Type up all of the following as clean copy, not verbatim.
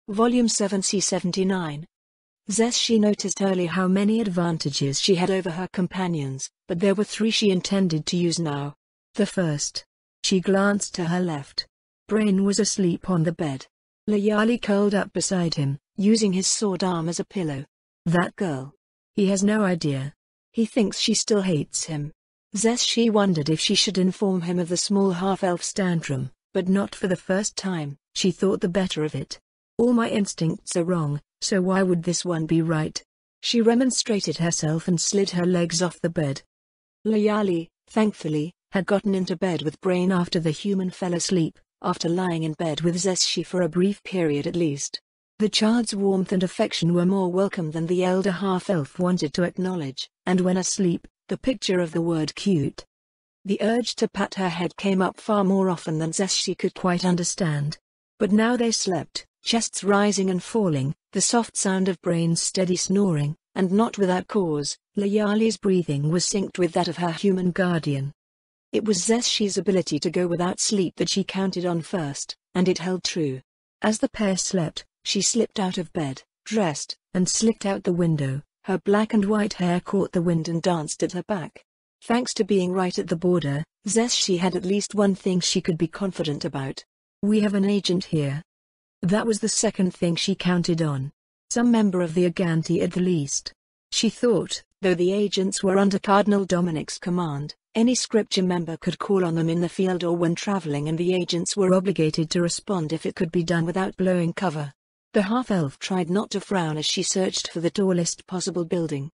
Volume 7 C79. She noticed early how many advantages she had over her companions, but there were three she intended to use now. The first. She glanced to her left. Brain was asleep on the bed. Layali curled up beside him, using his sword arm as a pillow. That girl. He has no idea. He thinks she still hates him. She wondered if she should inform him of the small half-elf's tantrum, but not for the first time. She thought the better of it. All my instincts are wrong, so why would this one be right? She remonstrated herself and slid her legs off the bed. Layali, thankfully, had gotten into bed with Brain after the human fell asleep, after lying in bed with Zeshi for a brief period at least. The child's warmth and affection were more welcome than the elder half-elf wanted to acknowledge, and when asleep, the picture of the word cute. The urge to pat her head came up far more often than Zeshi could quite understand. But now they slept, chests rising and falling, the soft sound of Brain's steady snoring, and not without cause, Layali's breathing was synced with that of her human guardian. It was Zeshi's ability to go without sleep that she counted on first, and it held true. As the pair slept, she slipped out of bed, dressed, and slipped out the window. Her black and white hair caught the wind and danced at her back. Thanks to being right at the border, Zeshi had at least one thing she could be confident about. We have an agent here. That was the second thing she counted on. Some member of the Aganti at the least. She thought, though the agents were under Cardinal Dominic's command, any scripture member could call on them in the field or when traveling, and the agents were obligated to respond if it could be done without blowing cover. The half-elf tried not to frown as she searched for the tallest possible building.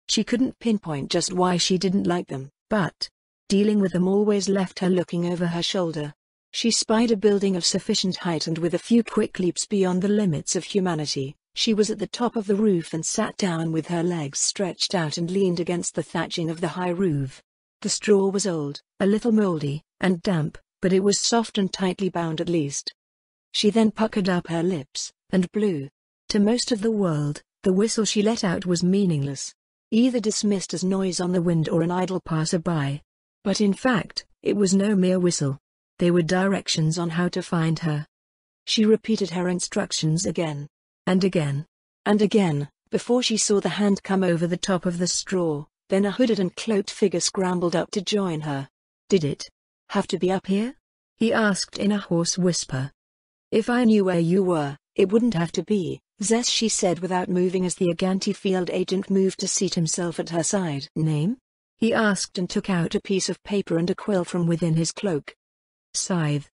She couldn't pinpoint just why she didn't like them, but dealing with them always left her looking over her shoulder. She spied a building of sufficient height, and with a few quick leaps beyond the limits of humanity, she was at the top of the roof and sat down with her legs stretched out and leaned against the thatching of the high roof. The straw was old, a little moldy, and damp, but it was soft and tightly bound at least. She then puckered up her lips, and blew. To most of the world, the whistle she let out was meaningless, either dismissed as noise on the wind or an idle passerby. But in fact, it was no mere whistle. They were directions on how to find her. She repeated her instructions again, and again, and again, before she saw the hand come over the top of the straw. Then a hooded and cloaked figure scrambled up to join her. Did it have to be up here? He asked in a hoarse whisper. If I knew where you were, it wouldn't have to be, she said without moving as the Aganti field agent moved to seat himself at her side. Name? He asked and took out a piece of paper and a quill from within his cloak. Scythe.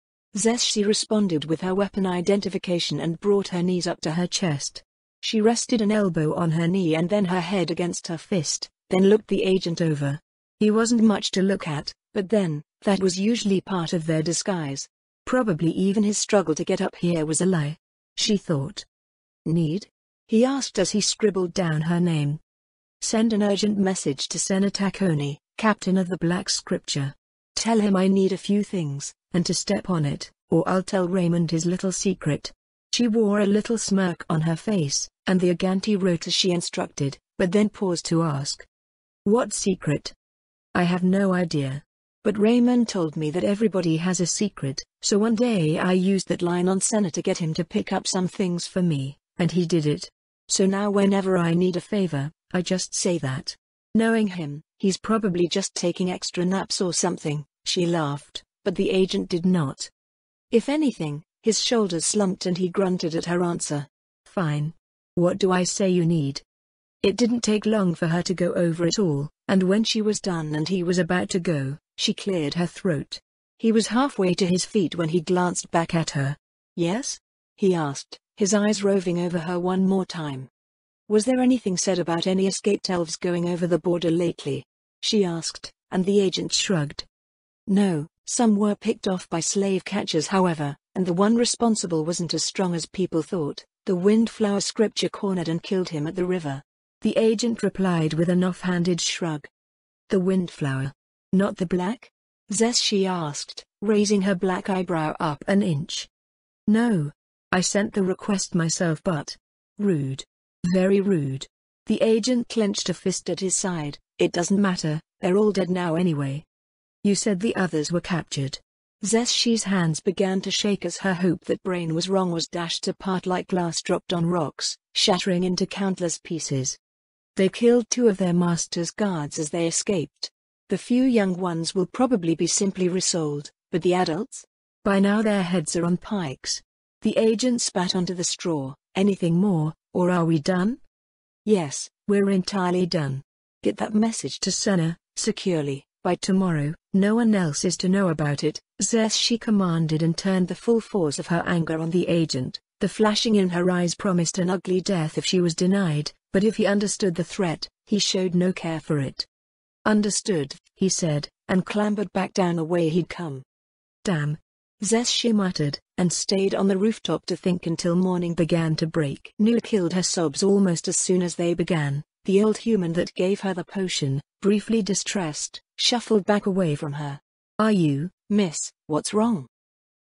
She responded with her weapon identification and brought her knees up to her chest. She rested an elbow on her knee and then her head against her fist, then looked the agent over. He wasn't much to look at, but then, that was usually part of their disguise. Probably even his struggle to get up here was a lie, she thought. Need? He asked as he scribbled down her name. Send an urgent message to Senator Coney, captain of the Black Scripture. Tell him I need a few things, and to step on it, or I'll tell Raymond his little secret. She wore a little smirk on her face, and the Aganti wrote as she instructed, but then paused to ask. What secret? I have no idea. But Raymond told me that everybody has a secret, so one day I used that line on Senna to get him to pick up some things for me, and he did it. So now whenever I need a favor, I just say that. Knowing him, he's probably just taking extra naps or something. She laughed, but the agent did not. If anything, his shoulders slumped and he grunted at her answer. Fine. What do I say you need? It didn't take long for her to go over it all, and when she was done and he was about to go, she cleared her throat. He was halfway to his feet when he glanced back at her. Yes? He asked, his eyes roving over her one more time. Was there anything said about any escaped elves going over the border lately? She asked, and the agent shrugged. No, some were picked off by slave catchers however, and the one responsible wasn't as strong as people thought. The Windflower Scripture cornered and killed him at the river. The agent replied with an off-handed shrug. The Windflower? Not the black? She asked, raising her black eyebrow up an inch. No. I sent the request myself but. Rude. Very rude. The agent clenched a fist at his side. It doesn't matter, they're all dead now anyway. You said the others were captured. Zeshi's hands began to shake as her hope that Brain was wrong was dashed apart like glass dropped on rocks, shattering into countless pieces. They killed 2 of their master's guards as they escaped. The few young ones will probably be simply resold, but the adults? By now their heads are on pikes. The agent spat onto the straw. Anything more, or are we done? Yes, we're entirely done. Get that message to Senna, securely, by tomorrow. No one else is to know about it, Zeshi commanded and turned the full force of her anger on the agent. The flashing in her eyes promised an ugly death if she was denied, but if he understood the threat, he showed no care for it. Understood, he said, and clambered back down the way he'd come. Damn. Zeshi muttered, and stayed on the rooftop to think until morning began to break. Nu killed her sobs almost as soon as they began. The old human that gave her the potion, briefly distressed, shuffled back away from her. Are you, miss, what's wrong?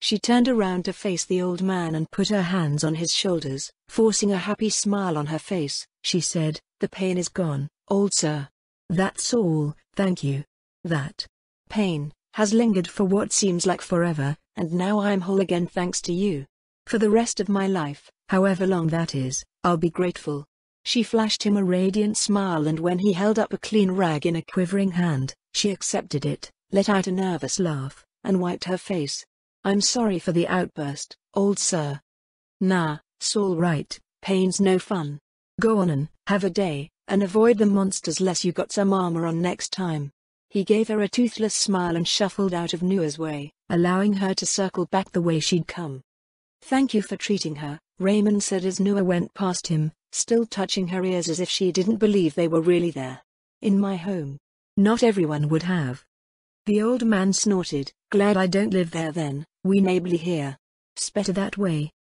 She turned around to face the old man and put her hands on his shoulders, forcing a happy smile on her face. She said, the pain is gone, old sir. That's all, thank you. That pain has lingered for what seems like forever, and now I'm whole again thanks to you. For the rest of my life, however long that is, I'll be grateful. She flashed him a radiant smile, and when he held up a clean rag in a quivering hand, she accepted it, let out a nervous laugh, and wiped her face. I'm sorry for the outburst, old sir. Nah, 's'all right, pain's no fun. Go on and have a day, and avoid the monsters less you got some armor on next time. He gave her a toothless smile and shuffled out of Nua's way, allowing her to circle back the way she'd come. Thank you for treating her, Raymond said as Nua went past him, still touching her ears as if she didn't believe they were really there. In my home. Not everyone would have. The old man snorted, glad I don't live there then, we neighborly here. 'Sbetter that way.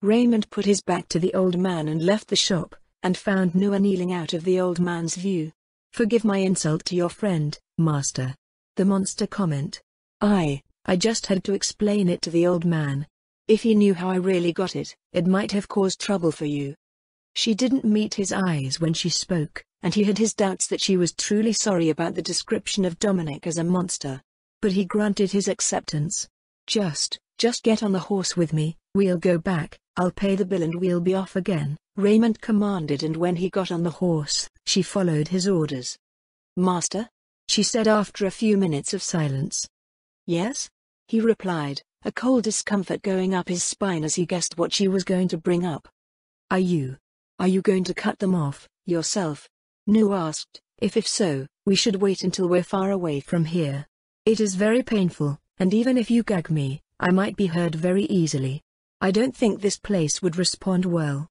Raymond put his back to the old man and left the shop, and found Nua kneeling out of the old man's view. Forgive my insult to your friend, master. The monster comment. I just had to explain it to the old man. If he knew how I really got it, it might have caused trouble for you. She didn't meet his eyes when she spoke, and he had his doubts that she was truly sorry about the description of Dominic as a monster. But he granted his acceptance. Just get on the horse with me, we'll go back, I'll pay the bill and we'll be off again, Raymond commanded, and when he got on the horse, she followed his orders. Master? She said after a few minutes of silence. Yes? He replied, a cold discomfort going up his spine as he guessed what she was going to bring up. Are you going to cut them off, yourself? Nu asked. If so, we should wait until we're far away from here. It is very painful, and even if you gag me, I might be hurt very easily. I don't think this place would respond well.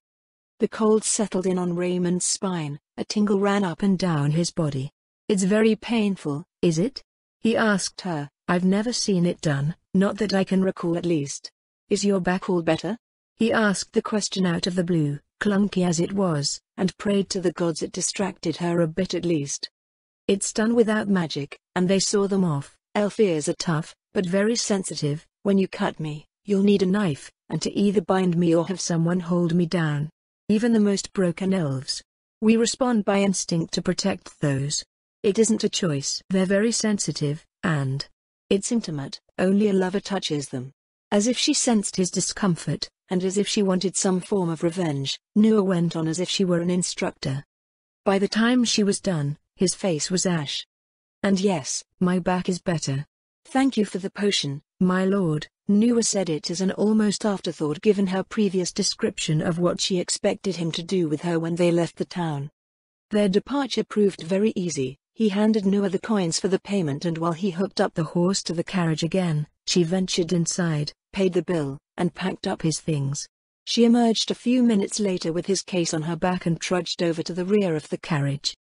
The cold settled in on Raymond's spine, a tingle ran up and down his body. It's very painful, is it? He asked her. I've never seen it done, not that I can recall at least. Is your back all better? He asked the question out of the blue, clunky as it was, and prayed to the gods it distracted her a bit at least. It's done without magic, and they saw them off. Elf ears are tough, but very sensitive. When you cut me, you'll need a knife, and to either bind me or have someone hold me down. Even the most broken elves. We respond by instinct to protect those. It isn't a choice. They're very sensitive, and it's intimate, only a lover touches them. As if she sensed his discomfort, and as if she wanted some form of revenge, Nua went on as if she were an instructor. By the time she was done, his face was ash. And yes, my back is better. Thank you for the potion, my lord. Nua said it as an almost afterthought given her previous description of what she expected him to do with her when they left the town. Their departure proved very easy. He handed Nua the coins for the payment, and while he hooked up the horse to the carriage again, she ventured inside, paid the bill, and packed up his things. She emerged a few minutes later with his case on her back and trudged over to the rear of the carriage.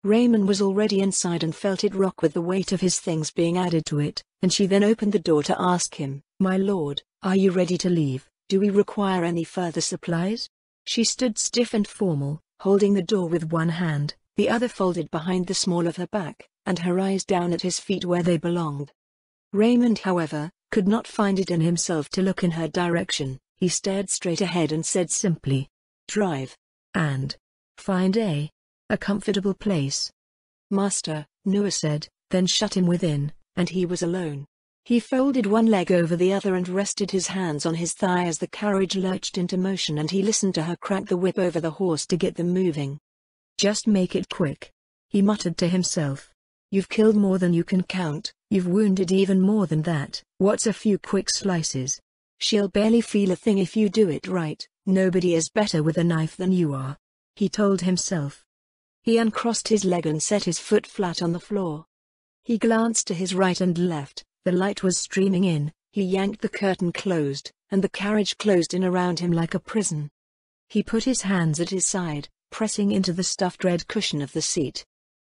Raymond was already inside and felt it rock with the weight of his things being added to it, and she then opened the door to ask him, my lord, are you ready to leave? Do we require any further supplies? She stood stiff and formal, holding the door with one hand, the other folded behind the small of her back, and her eyes down at his feet where they belonged. Raymond, however, could not find it in himself to look in her direction. He stared straight ahead and said simply, drive. And find a comfortable place. Master, Nua said, then shut him within, and he was alone. He folded one leg over the other and rested his hands on his thigh as the carriage lurched into motion, and he listened to her crack the whip over the horse to get them moving. "Just make it quick," he muttered to himself. "You've killed more than you can count, you've wounded even more than that. What's a few quick slices? She'll barely feel a thing if you do it right. Nobody is better with a knife than you are," he told himself. He uncrossed his leg and set his foot flat on the floor. He glanced to his right and left. The light was streaming in. He yanked the curtain closed, and the carriage closed in around him like a prison. He put his hands at his side, pressing into the stuffed red cushion of the seat.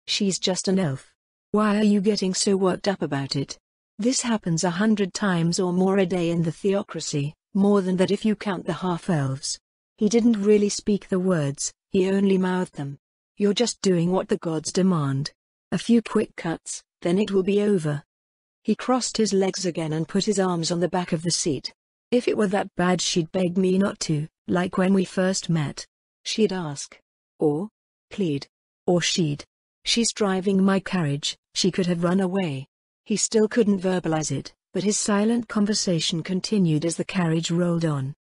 "She's just an elf. Why are you getting so worked up about it? This happens 100 times or more a day in the theocracy, more than that if you count the half-elves." He didn't really speak the words, he only mouthed them. "You're just doing what the gods demand. A few quick cuts, then it will be over." He crossed his legs again and put his arms on the back of the seat. "If it were that bad she'd beg me not to, like when we first met. She'd ask. Or plead. Or she's driving my carriage, she could have run away." He still couldn't verbalize it, but his silent conversation continued as the carriage rolled on.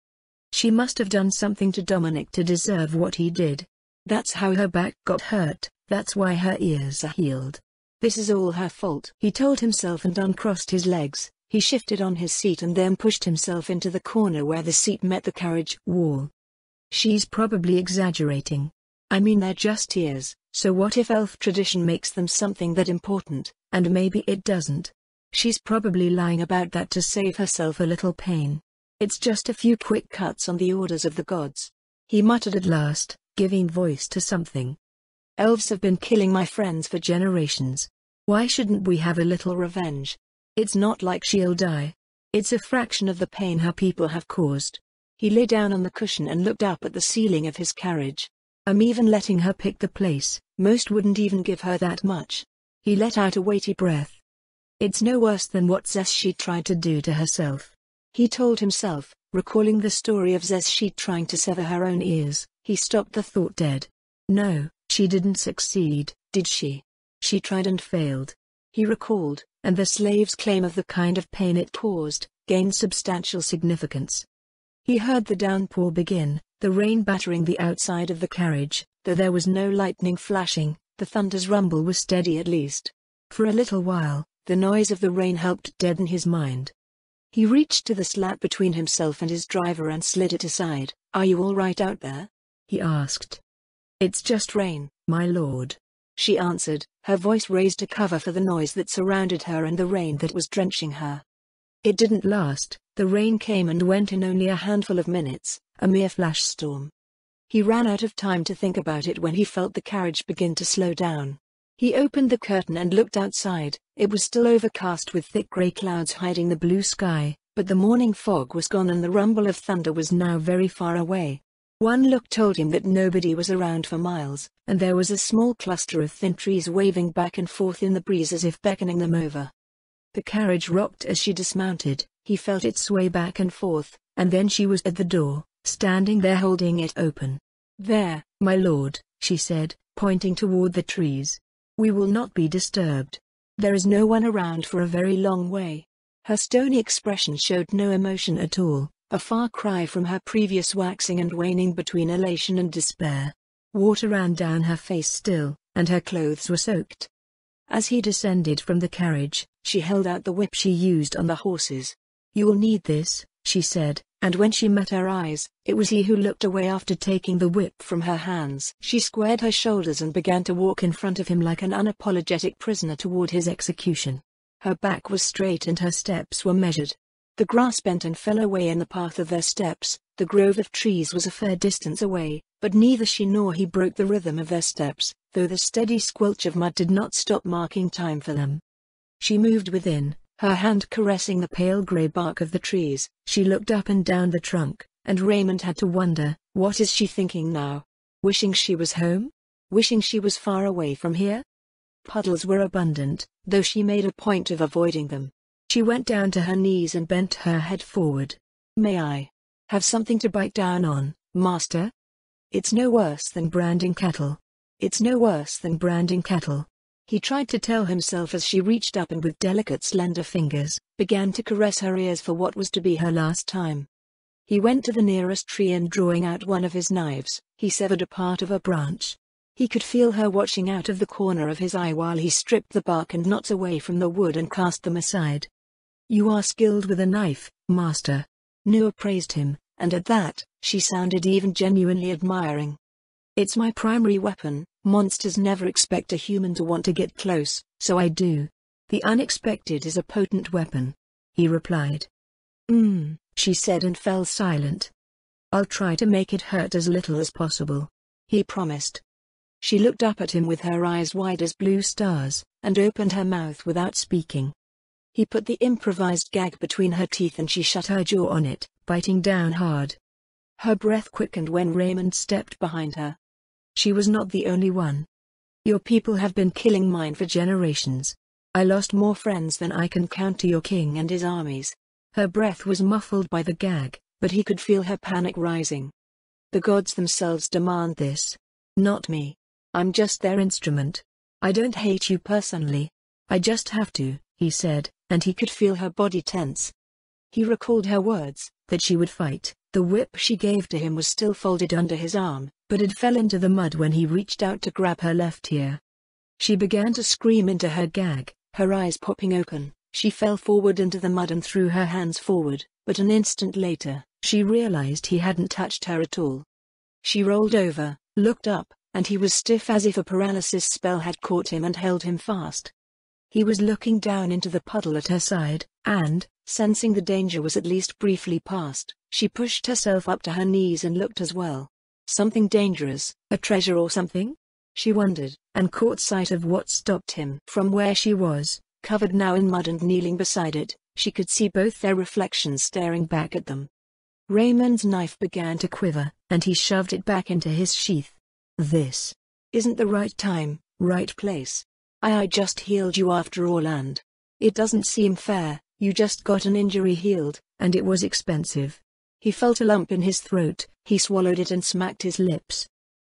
"She must have done something to Dominic to deserve what he did. That's how her back got hurt, that's why her ears are healed. This is all her fault," he told himself, and uncrossed his legs. He shifted on his seat and then pushed himself into the corner where the seat met the carriage wall. "She's probably exaggerating. I mean, they're just ears, so what if elf tradition makes them something that important, and maybe it doesn't? She's probably lying about that to save herself a little pain. It's just a few quick cuts on the orders of the gods," he muttered at last, giving voice to something. "Elves have been killing my friends for generations. Why shouldn't we have a little revenge? It's not like she'll die. It's a fraction of the pain her people have caused." He lay down on the cushion and looked up at the ceiling of his carriage. "I'm even letting her pick the place, most wouldn't even give her that much." He let out a weighty breath. "It's no worse than what Zeshchi tried to do to herself," he told himself, recalling the story of Zeshchi trying to sever her own ears. He stopped the thought dead. No, she didn't succeed, did she? She tried and failed. He recalled, and the slave's claim of the kind of pain it caused, gained substantial significance. He heard the downpour begin, the rain battering the outside of the carriage. Though there was no lightning flashing, the thunder's rumble was steady at least. For a little while, the noise of the rain helped deaden his mind. He reached to the slat between himself and his driver and slid it aside. "Are you all right out there?" he asked. "It's just rain, my lord," she answered, her voice raised to cover for the noise that surrounded her and the rain that was drenching her. It didn't last. The rain came and went in only a handful of minutes, a mere flash storm. He ran out of time to think about it when he felt the carriage begin to slow down. He opened the curtain and looked outside. It was still overcast with thick grey clouds hiding the blue sky, but the morning fog was gone and the rumble of thunder was now very far away. One look told him that nobody was around for miles, and there was a small cluster of thin trees waving back and forth in the breeze as if beckoning them over. The carriage rocked as she dismounted. He felt it sway back and forth, and then she was at the door, standing there holding it open. "There, my lord," she said, pointing toward the trees. "We will not be disturbed. There is no one around for a very long way." Her stony expression showed no emotion at all, a far cry from her previous waxing and waning between elation and despair. Water ran down her face still, and her clothes were soaked. As he descended from the carriage, she held out the whip she used on the horses. "You will need this," she said, and when she met her eyes, it was he who looked away after taking the whip from her hands. She squared her shoulders and began to walk in front of him like an unapologetic prisoner toward his execution. Her back was straight and her steps were measured. The grass bent and fell away in the path of their steps. The grove of trees was a fair distance away, but neither she nor he broke the rhythm of their steps, though the steady squelch of mud did not stop marking time for them. She moved within, her hand caressing the pale grey bark of the trees. She looked up and down the trunk, and Raymond had to wonder, what is she thinking now? Wishing she was home? Wishing she was far away from here? Puddles were abundant, though she made a point of avoiding them. She went down to her knees and bent her head forward. "May I have something to bite down on, master? It's no worse than branding cattle. It's no worse than branding cattle." He tried to tell himself as she reached up and with delicate slender fingers, began to caress her ears for what was to be her last time. He went to the nearest tree and drawing out one of his knives, he severed a part of a branch. He could feel her watching out of the corner of his eye while he stripped the bark and knots away from the wood and cast them aside. "You are skilled with a knife, master." Nua praised him, and at that, she sounded even genuinely admiring. "It's my primary weapon. Monsters never expect a human to want to get close, so I do. The unexpected is a potent weapon," he replied. She said and fell silent. "I'll try to make it hurt as little as possible," he promised. She looked up at him with her eyes wide as blue stars, and opened her mouth without speaking. He put the improvised gag between her teeth and she shut her jaw on it, biting down hard. Her breath quickened when Raymond stepped behind her. She was not the only one. "Your people have been killing mine for generations. I lost more friends than I can count to your king and his armies." Her breath was muffled by the gag, but he could feel her panic rising. "The gods themselves demand this. Not me. I'm just their instrument. I don't hate you personally. I just have to," he said, and he could feel her body tense. He recalled her words, that she would fight. The whip she gave to him was still folded under his arm, but it fell into the mud when he reached out to grab her left ear. She began to scream into her gag, her eyes popping open. She fell forward into the mud and threw her hands forward, but an instant later, she realized he hadn't touched her at all. She rolled over, looked up, and he was stiff as if a paralysis spell had caught him and held him fast. He was looking down into the puddle at her side, and, sensing the danger was at least briefly past, she pushed herself up to her knees and looked as well. Something dangerous, a treasure or something? She wondered, and caught sight of what stopped him. From where she was, covered now in mud and kneeling beside it, she could see both their reflections staring back at them. Raymond's knife began to quiver, and he shoved it back into his sheath. "This isn't the right time, right place. I just healed you after all, and it doesn't seem fair. You just got an injury healed, and it was expensive." He felt a lump in his throat. He swallowed it and smacked his lips.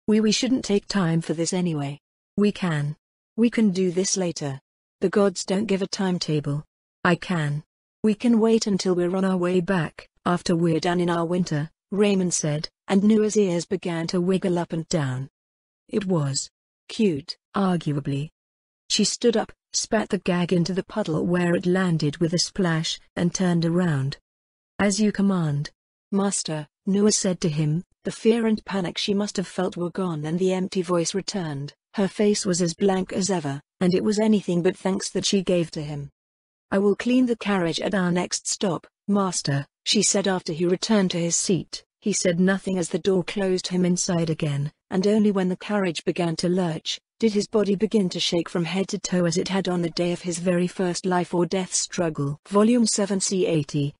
We shouldn't take time for this anyway. We can do this later. The gods don't give a timetable. I can. We can wait until we're on our way back, after we're done in our winter," Raymond said, and Nua's ears began to wiggle up and down. It was cute, arguably. She stood up, spat the gag into the puddle where it landed with a splash, and turned around. "As you command, master," Nua said to him. The fear and panic she must have felt were gone and the empty voice returned. Her face was as blank as ever, and it was anything but thanks that she gave to him. "I will clean the carriage at our next stop, master," she said after he returned to his seat. He said nothing as the door closed him inside again, and only when the carriage began to lurch, did his body begin to shake from head to toe as it had on the day of his very first life or death struggle. Volume 7 C80.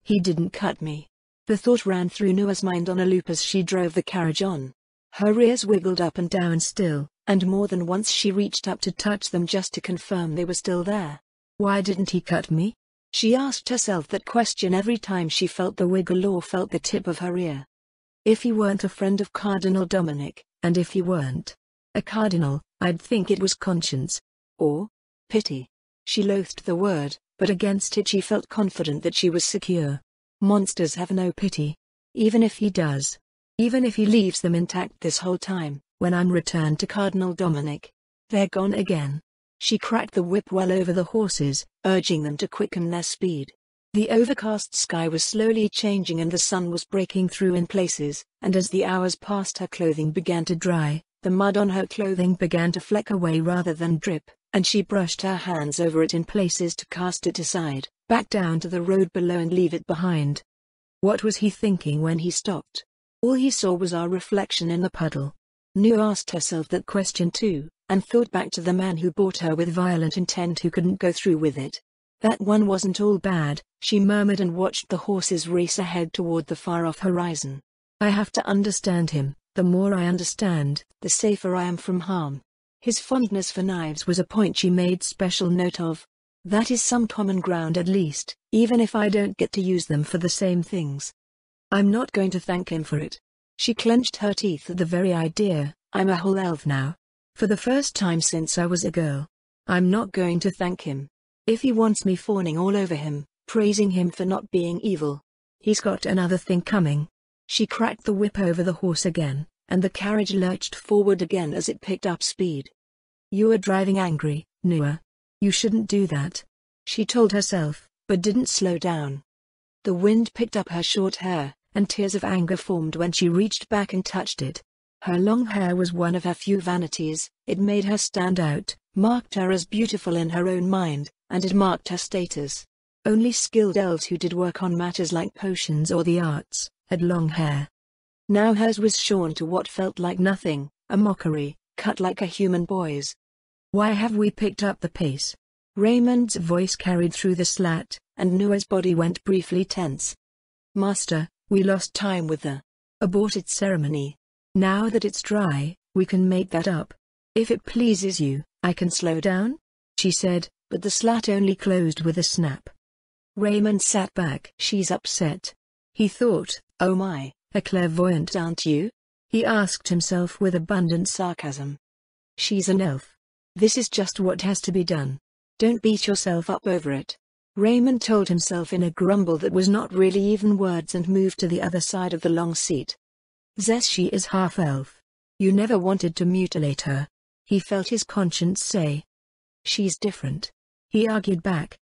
He didn't cut me. The thought ran through Nua's mind on a loop as she drove the carriage on. Her ears wiggled up and down still, and more than once she reached up to touch them just to confirm they were still there. Why didn't he cut me? She asked herself that question every time she felt the wiggle or felt the tip of her ear. If he weren't a friend of Cardinal Dominic, and if he weren't a cardinal, I'd think it was conscience. Or pity. She loathed the word, but against it she felt confident that she was secure. Monsters have no pity. Even if he does. Even if he leaves them intact this whole time, when I'm returned to Cardinal Dominic, they're gone again. She cracked the whip well over the horses, urging them to quicken their speed. The overcast sky was slowly changing and the sun was breaking through in places, and as the hours passed her clothing began to dry, the mud on her clothing began to fleck away rather than drip, and she brushed her hands over it in places to cast it aside, back down to the road below and leave it behind. What was he thinking when he stopped? All he saw was our reflection in the puddle. Nua asked herself that question too, and thought back to the man who bought her with violent intent who couldn't go through with it. That one wasn't all bad, she murmured and watched the horses race ahead toward the far-off horizon. I have to understand him. The more I understand, the safer I am from harm. His fondness for knives was a point she made special note of. That is some common ground at least, even if I don't get to use them for the same things. I'm not going to thank him for it. She clenched her teeth at the very idea. I'm a whole elf now. For the first time since I was a girl. I'm not going to thank him. If he wants me fawning all over him, praising him for not being evil, he's got another thing coming." She cracked the whip over the horse again, and the carriage lurched forward again as it picked up speed. "You are driving angry, Nua. You shouldn't do that," she told herself, but didn't slow down. The wind picked up her short hair, and tears of anger formed when she reached back and touched it. Her long hair was one of her few vanities. It made her stand out, marked her as beautiful in her own mind, and it marked her status. Only skilled elves who did work on matters like potions or the arts had long hair. Now hers was shorn to what felt like nothing, a mockery, cut like a human boy's. "Why have we picked up the pace?" Raymond's voice carried through the slat, and Nua's body went briefly tense. "Master, we lost time with the aborted ceremony. Now that it's dry, we can make that up. If it pleases you, I can slow down," she said, but the slat only closed with a snap. Raymond sat back. "She's upset," he thought. "Oh my, a clairvoyant aren't you?" he asked himself with abundant sarcasm. "She's an elf. This is just what has to be done. Don't beat yourself up over it," Raymond told himself in a grumble that was not really even words, and moved to the other side of the long seat. "She is half-elf. You never wanted to mutilate her," he felt his conscience say. "She's different," he argued back.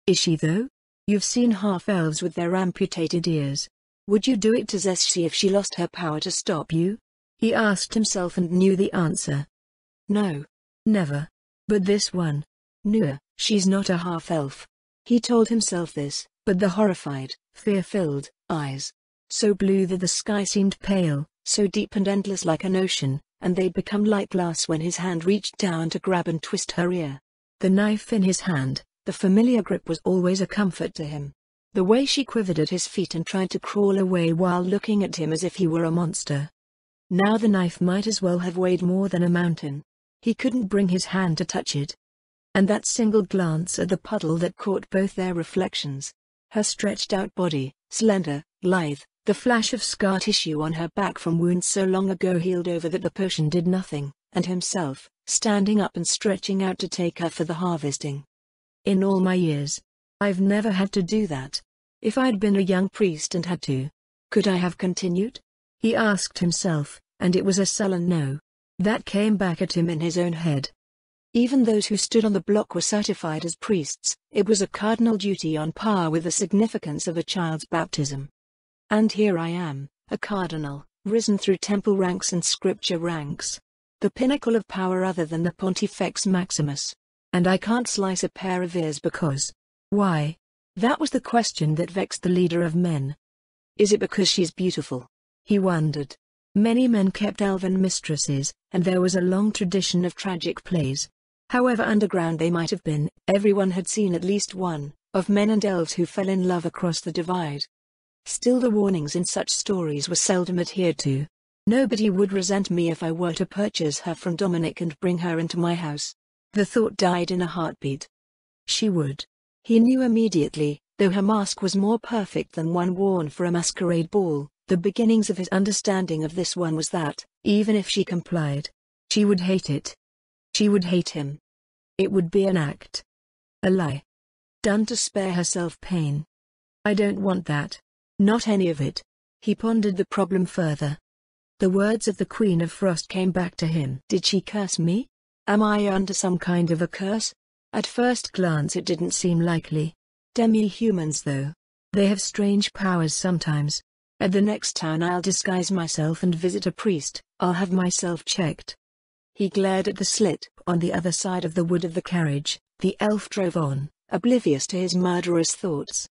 "Is she though? You've seen half-elves with their amputated ears. Would you do it to Zeshi if she lost her power to stop you?" he asked himself, and knew the answer. "No. Never. But this one. Nua, she's not a half-elf." He told himself this, but the horrified, fear-filled eyes, so blue that the sky seemed pale, so deep and endless like an ocean, and they'd become like glass when his hand reached down to grab and twist her ear. The knife in his hand, the familiar grip, was always a comfort to him. The way she quivered at his feet and tried to crawl away while looking at him as if he were a monster. Now the knife might as well have weighed more than a mountain. He couldn't bring his hand to touch it. And that single glance at the puddle that caught both their reflections. Her stretched-out body, slender, lithe, the flash of scar tissue on her back from wounds so long ago healed over that the potion did nothing, and himself, standing up and stretching out to take her for the harvesting. "In all my years, I've never had to do that. If I'd been a young priest and had to, could I have continued?" he asked himself, and it was a sullen no. That came back at him in his own head. Even those who stood on the block were certified as priests. It was a cardinal duty on par with the significance of a child's baptism. And here I am, a cardinal, risen through temple ranks and scripture ranks. The pinnacle of power other than the Pontifex Maximus. And I can't slice a pair of ears because... Why? That was the question that vexed the leader of men. Is it because she's beautiful? He wondered. Many men kept elven mistresses, and there was a long tradition of tragic plays. However underground they might have been, everyone had seen at least one, of men and elves who fell in love across the divide. Still, the warnings in such stories were seldom adhered to. Nobody would resent me if I were to purchase her from Dominic and bring her into my house. The thought died in a heartbeat. She would. He knew immediately, though her mask was more perfect than one worn for a masquerade ball. The beginnings of his understanding of this one was that, even if she complied, she would hate it. She would hate him. It would be an act. A lie. Done to spare herself pain. I don't want that. Not any of it. He pondered the problem further. The words of the Queen of Frost came back to him. Did she curse me? Am I under some kind of a curse? At first glance it didn't seem likely. Demi-humans though. They have strange powers sometimes. At the next town I'll disguise myself and visit a priest. I'll have myself checked. He glared at the slit. On the other side of the wood of the carriage, the elf drove on, oblivious to his murderous thoughts.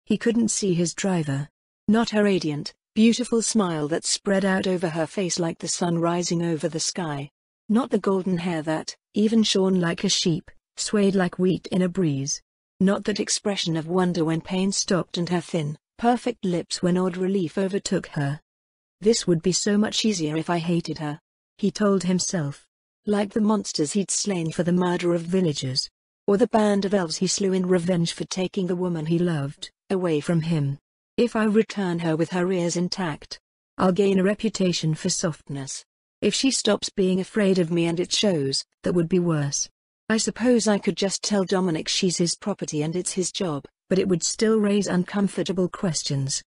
He couldn't see his driver. Not her radiant, beautiful smile that spread out over her face like the sun rising over the sky. Not the golden hair that, even shorn like a sheep, swayed like wheat in a breeze. Not that expression of wonder when pain stopped and her thin, perfect lips when odd relief overtook her. This would be so much easier if I hated her, he told himself. Like the monsters he'd slain for the murder of villagers. Or the band of elves he slew in revenge for taking the woman he loved, away from him. If I return her with her ears intact, I'll gain a reputation for softness. If she stops being afraid of me and it shows, that would be worse. I suppose I could just tell Dominic she's his property and it's his job, but it would still raise uncomfortable questions.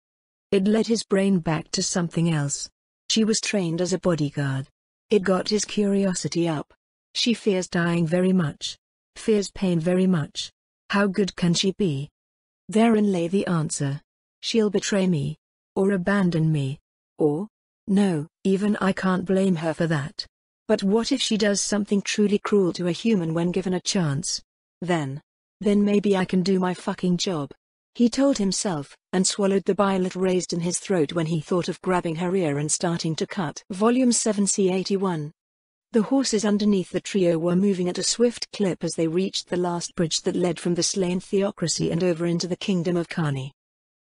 It led his brain back to something else. She was trained as a bodyguard. It got his curiosity up. She fears dying very much. Fears pain very much. How good can she be? Therein lay the answer. She'll betray me. Or abandon me. Or? No, even I can't blame her for that. But what if she does something truly cruel to a human when given a chance? Then maybe I can do my fucking job. He told himself, and swallowed the bile raised in his throat when he thought of grabbing her ear and starting to cut. Volume 7 C81. The horses underneath the trio were moving at a swift clip as they reached the last bridge that led from the slain theocracy and over into the kingdom of Kani.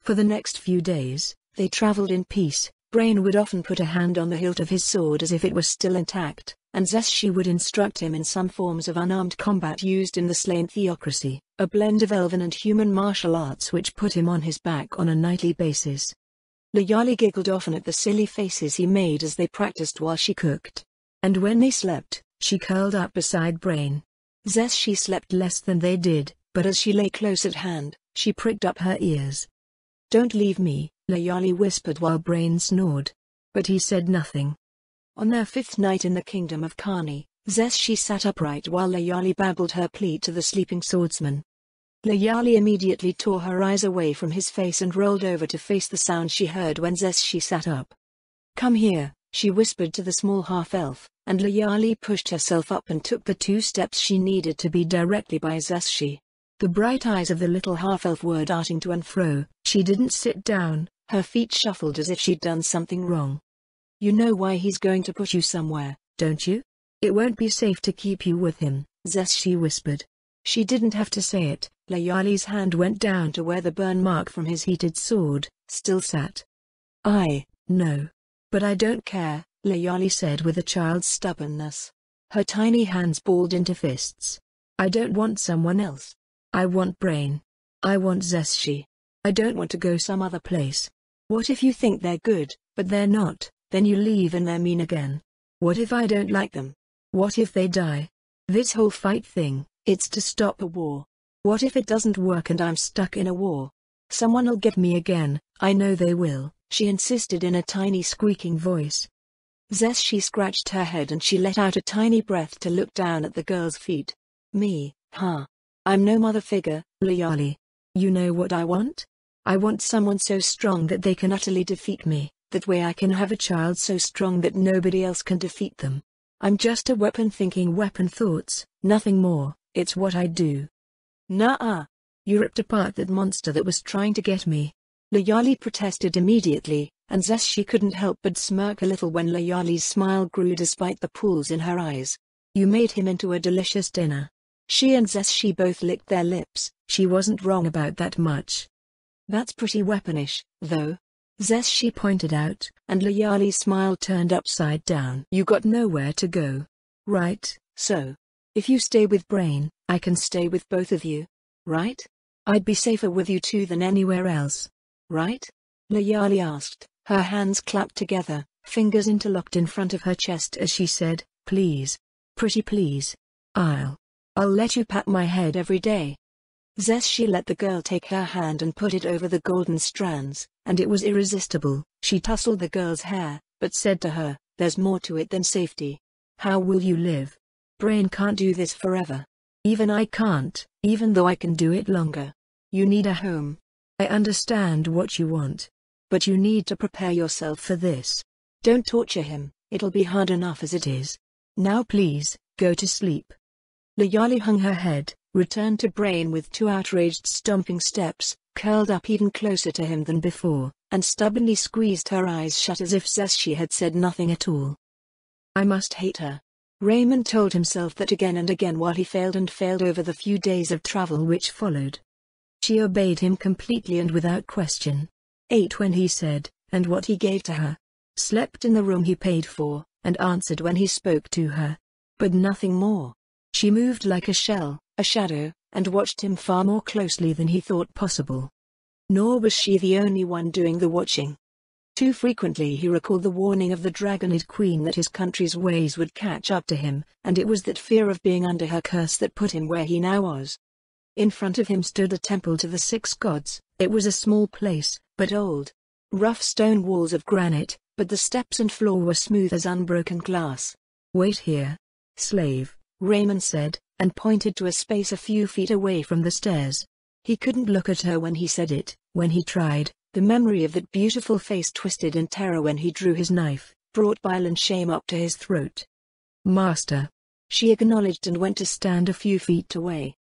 For the next few days, they traveled in peace. Brain would often put a hand on the hilt of his sword as if it was still intact, and Zeshi would instruct him in some forms of unarmed combat used in the slain theocracy, a blend of elven and human martial arts which put him on his back on a nightly basis. Layali giggled often at the silly faces he made as they practiced while she cooked. And when they slept, she curled up beside Brain. Zeshi slept less than they did, but as she lay close at hand, she pricked up her ears. "Don't leave me," Layali whispered while Brain snored. But he said nothing. On their fifth night in the kingdom of Kani, Zeshi sat upright while Layali babbled her plea to the sleeping swordsman. Layali immediately tore her eyes away from his face and rolled over to face the sound she heard when Zeshi sat up. "Come here," she whispered to the small half-elf, and Layali pushed herself up and took the 2 steps she needed to be directly by Zeshi. The bright eyes of the little half-elf were darting to and fro. She didn't sit down, her feet shuffled as if she'd done something wrong. "You know why he's going to put you somewhere, don't you? It won't be safe to keep you with him," Zeshi whispered. She didn't have to say it. Layali's hand went down to where the burn mark from his heated sword still sat. "I know. But I don't care," Layali said with a child's stubbornness. Her tiny hands balled into fists. "I don't want someone else. I want Brain. I want Zeshi. I don't want to go some other place. What if you think they're good, but they're not, then you leave and they're mean again? What if I don't like them? What if they die? This whole fight thing, it's to stop a war. What if it doesn't work and I'm stuck in a war? Someone'll get me again, I know they will," she insisted in a tiny squeaking voice. Zeshi scratched her head and she let out a tiny breath to look down at the girl's feet. "Me, huh? I'm no mother figure, Layali. You know what I want? I want someone so strong that they can utterly defeat me, that way I can have a child so strong that nobody else can defeat them. I'm just a weapon thinking weapon thoughts, nothing more, it's what I do." "Nuh-uh. You ripped apart that monster that was trying to get me." Layali protested immediately, and Zeshi couldn't help but smirk a little when Layali's smile grew despite the pools in her eyes. "You made him into a delicious dinner." She and Zeshi both licked their lips. She wasn't wrong about that much. "That's pretty weaponish, though," Zeshi pointed out, and Layali's smile turned upside down. "You got nowhere to go. Right, so if you stay with Brain, I can stay with both of you. Right? I'd be safer with you two than anywhere else. Right?" Layali asked, her hands clapped together, fingers interlocked in front of her chest as she said, "Please. Pretty please. I'll let you pat my head every day." Zeshi let the girl take her hand and put it over the golden strands, and it was irresistible. She tousled the girl's hair, but said to her, "There's more to it than safety. How will you live? Brain can't do this forever. Even I can't, even though I can do it longer. You need a home. I understand what you want. But you need to prepare yourself for this. Don't torture him, it'll be hard enough as it is. Now please, go to sleep." Layali hung her head, returned to Brain with 2 outraged stomping steps, curled up even closer to him than before, and stubbornly squeezed her eyes shut as if Zeshi had said nothing at all. "I must hate her." Raymond told himself that again and again while he failed and failed over the few days of travel which followed. She obeyed him completely and without question. Ate when he said, and what he gave to her. Slept in the room he paid for, and answered when he spoke to her. But nothing more. She moved like a shell, a shadow, and watched him far more closely than he thought possible. Nor was she the only one doing the watching. Too frequently he recalled the warning of the Dragonid Queen that his country's ways would catch up to him, and it was that fear of being under her curse that put him where he now was. In front of him stood a temple to the 6 gods. It was a small place, but old. Rough stone walls of granite, but the steps and floor were smooth as unbroken glass. "Wait here, slave," Raymond said, and pointed to a space a few feet away from the stairs. He couldn't look at her when he said it. When he tried, the memory of that beautiful face twisted in terror when he drew his knife, brought bile and shame up to his throat. "Master," she acknowledged and went to stand a few feet away.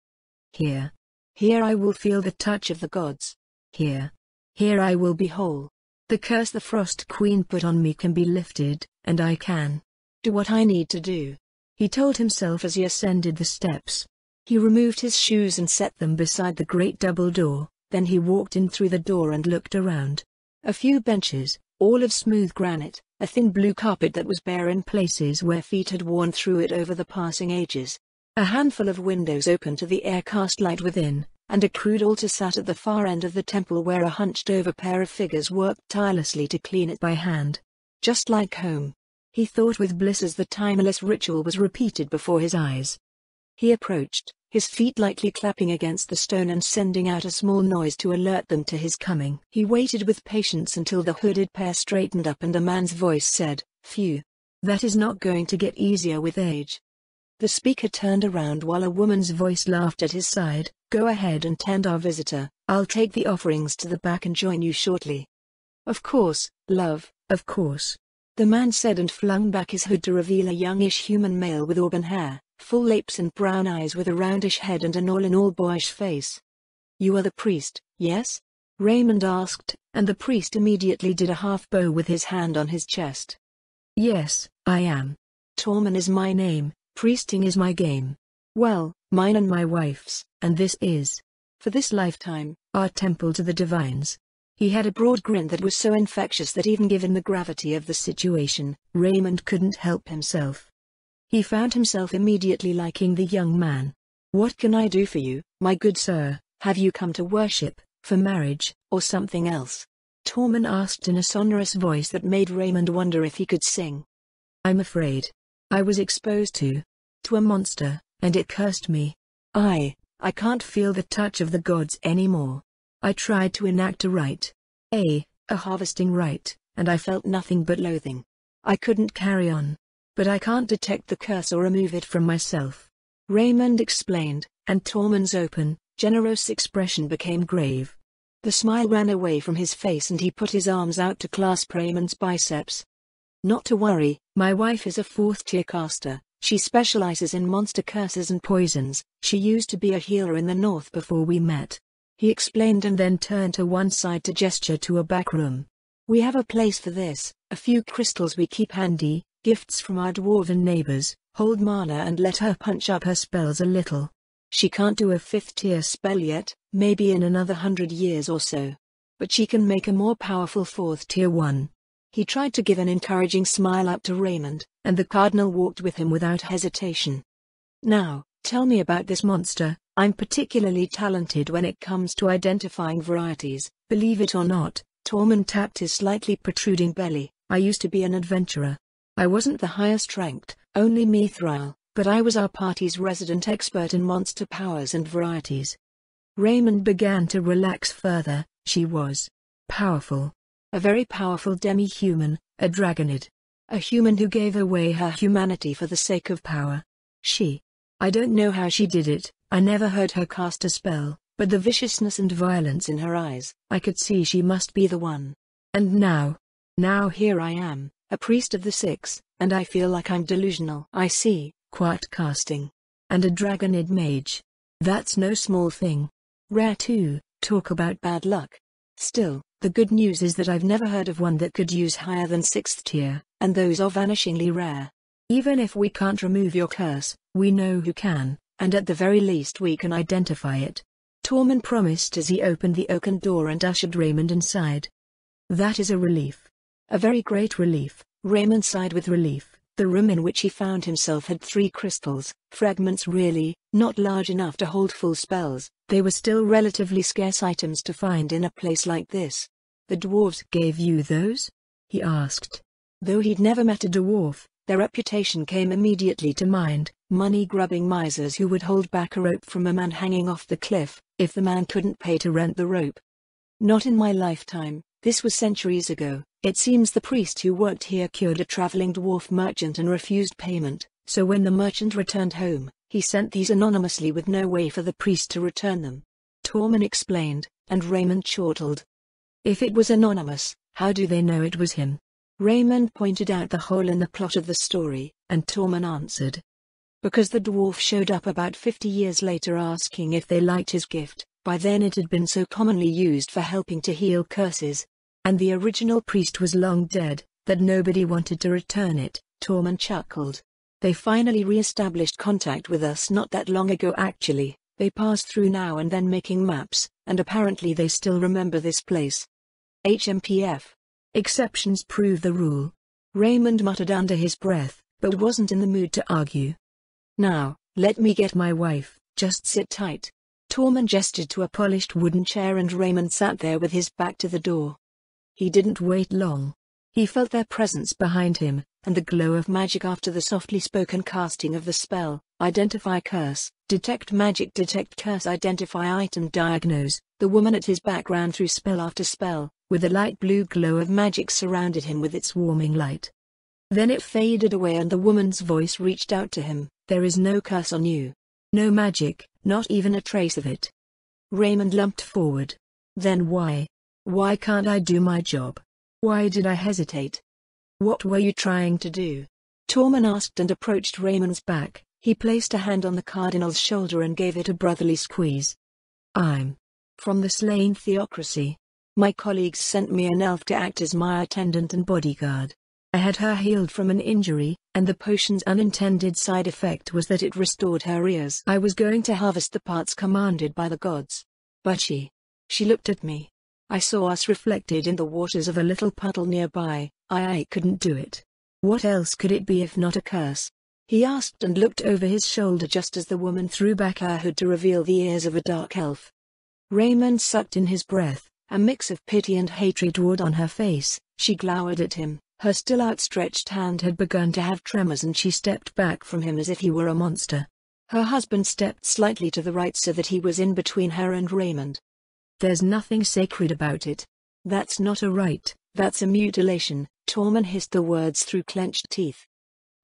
"Here. Here I will feel the touch of the gods. Here. Here I will be whole. The curse the Frost Queen put on me can be lifted, and I can do what I need to do," he told himself as he ascended the steps. He removed his shoes and set them beside the great double door, then he walked in through the door and looked around. A few benches, all of smooth granite, a thin blue carpet that was bare in places where feet had worn through it over the passing ages. A handful of windows open to the air-cast light within, and a crude altar sat at the far end of the temple where a hunched-over pair of figures worked tirelessly to clean it by hand. Just like home, he thought with bliss as the timeless ritual was repeated before his eyes. He approached, his feet lightly clapping against the stone and sending out a small noise to alert them to his coming. He waited with patience until the hooded pair straightened up and a man's voice said, "Phew. That is not going to get easier with age." The speaker turned around while a woman's voice laughed at his side. "Go ahead and tend our visitor. I'll take the offerings to the back and join you shortly." "Of course, love, of course," the man said and flung back his hood to reveal a youngish human male with auburn hair, full lips and brown eyes with a roundish head and an all-in-all boyish face. "You are the priest, yes?" Raymond asked, and the priest immediately did a half-bow with his hand on his chest. "Yes, I am. Tormund is my name. Priesting is my game. Well, mine and my wife's, and this is, for this lifetime, our temple to the divines." He had a broad grin that was so infectious that even given the gravity of the situation, Raymond couldn't help himself. He found himself immediately liking the young man. "What can I do for you, my good sir? Have you come to worship, for marriage, or something else?" Tormund asked in a sonorous voice that made Raymond wonder if he could sing. "I'm afraid I was exposed to a monster, and it cursed me. I can't feel the touch of the gods anymore. I tried to enact a rite. A harvesting rite, and I felt nothing but loathing. I couldn't carry on. But I can't detect the curse or remove it from myself," Raymond explained, and Tormund's open, generous expression became grave. The smile ran away from his face and he put his arms out to clasp Raymond's biceps. "Not to worry, my wife is a 4th-tier caster. She specializes in monster curses and poisons. She used to be a healer in the north before we met," he explained and then turned to one side to gesture to a back room. "We have a place for this, a few crystals we keep handy, gifts from our dwarven neighbors. Hold mana and let her punch up her spells a little. She can't do a 5th-tier spell yet, maybe in another 100 years or so. But she can make a more powerful 4th-tier one." He tried to give an encouraging smile up to Raymond, and the cardinal walked with him without hesitation. "Now, tell me about this monster. I'm particularly talented when it comes to identifying varieties, believe it or not." Tormund tapped his slightly protruding belly. "I used to be an adventurer. I wasn't the highest ranked, only Mithril, but I was our party's resident expert in monster powers and varieties." Raymond began to relax further. She was powerful. A very powerful demi-human, a dragonid. A human who gave away her humanity for the sake of power. I don't know how she did it. I never heard her cast a spell, but the viciousness and violence in her eyes, I could see she must be the one. And now here I am, a priest of the 6, and I feel like I'm delusional. I see, quite casting. And a dragonid mage. That's no small thing. Rare too, talk about bad luck. Still, the good news is that I've never heard of one that could use higher than 6th tier, and those are vanishingly rare. Even if we can't remove your curse, we know who can, and at the very least we can identify it," Tormund promised as he opened the oaken door and ushered Raymond inside. "That is a relief. A very great relief," Raymond sighed with relief. The room in which he found himself had 3 crystals, fragments really, not large enough to hold full spells. They were still relatively scarce items to find in a place like this. "The dwarves gave you those?" he asked. Though he'd never met a dwarf, their reputation came immediately to mind, money-grubbing misers who would hold back a rope from a man hanging off the cliff, if the man couldn't pay to rent the rope. Not in my lifetime, this was centuries ago. It seems the priest who worked here cured a traveling dwarf merchant and refused payment, so when the merchant returned home, he sent these anonymously with no way for the priest to return them. Tormund explained, and Raymond chortled. If it was anonymous, how do they know it was him? Raymond pointed out the hole in the plot of the story, and Tormund answered. Because the dwarf showed up about 50 years later asking if they liked his gift. By then it had been so commonly used for helping to heal curses. And the original priest was long dead, that nobody wanted to return it. Tormund chuckled. They finally re-established contact with us not that long ago actually. They pass through now and then making maps, and apparently they still remember this place. HMPF. Exceptions prove the rule. Raymond muttered under his breath, but wasn't in the mood to argue. Now, let me get my wife, just sit tight. Tormund gestured to a polished wooden chair and Raymond sat there with his back to the door. He didn't wait long. He felt their presence behind him, and the glow of magic after the softly spoken casting of the spell. Identify curse, detect magic, detect curse, identify item, diagnose. The woman at his back ran through spell after spell, with a light blue glow of magic surrounded him with its warming light. Then it faded away and the woman's voice reached out to him. There is no curse on you. No magic, not even a trace of it. Raymond lumped forward. Then why? Why can't I do my job? Why did I hesitate? What were you trying to do? Tormund asked and approached Raymond's back. He placed a hand on the cardinal's shoulder and gave it a brotherly squeeze. I'm from the slain theocracy. My colleagues sent me an elf to act as my attendant and bodyguard. I had her healed from an injury, and the potion's unintended side effect was that it restored her ears. I was going to harvest the parts commanded by the gods. But she looked at me. I saw us reflected in the waters of a little puddle nearby. I couldn't do it. What else could it be if not a curse? He asked and looked over his shoulder just as the woman threw back her hood to reveal the ears of a dark elf. Raymond sucked in his breath, a mix of pity and hatred poured on her face. She glowered at him. Her still outstretched hand had begun to have tremors and she stepped back from him as if he were a monster. Her husband stepped slightly to the right so that he was in between her and Raymond. There's nothing sacred about it. That's not a rite, that's a mutilation. Tormund hissed the words through clenched teeth.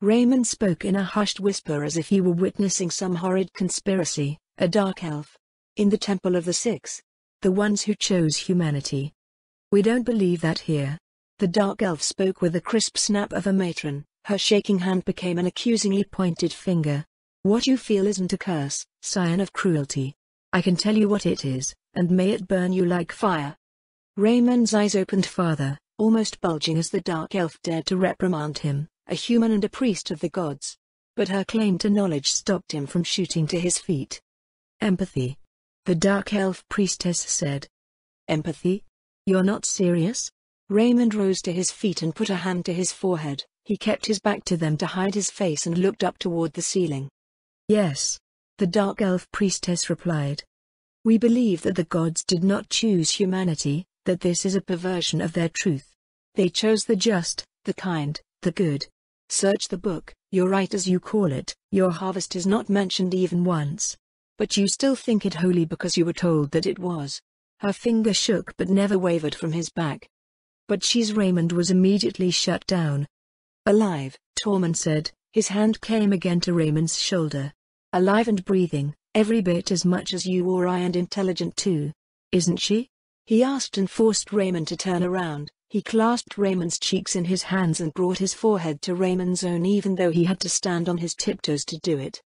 Raymond spoke in a hushed whisper as if he were witnessing some horrid conspiracy. A dark elf. In the Temple of the Six. The ones who chose humanity. We don't believe that here. The dark elf spoke with a crisp snap of a matron. Her shaking hand became an accusingly pointed finger. What you feel isn't a curse, scion of cruelty. I can tell you what it is, and may it burn you like fire. Raymond's eyes opened farther, almost bulging as the dark elf dared to reprimand him, a human and a priest of the gods. But her claim to knowledge stopped him from shooting to his feet. Empathy. The dark elf priestess said. Empathy? You're not serious? Raymond rose to his feet and put a hand to his forehead. He kept his back to them to hide his face and looked up toward the ceiling. Yes. The dark elf priestess replied. We believe that the gods did not choose humanity, that this is a perversion of their truth. They chose the just, the kind, the good. Search the book, your rite as you call it, your harvest is not mentioned even once. But you still think it holy because you were told that it was. Her finger shook but never wavered from his back. But she's Raymond was immediately shut down. Alive, Tormund said, his hand came again to Raymond's shoulder. Alive and breathing, every bit as much as you or I, and intelligent too. Isn't she? He asked and forced Raymond to turn around. He clasped Raymond's cheeks in his hands and brought his forehead to Raymond's own even though he had to stand on his tiptoes to do it.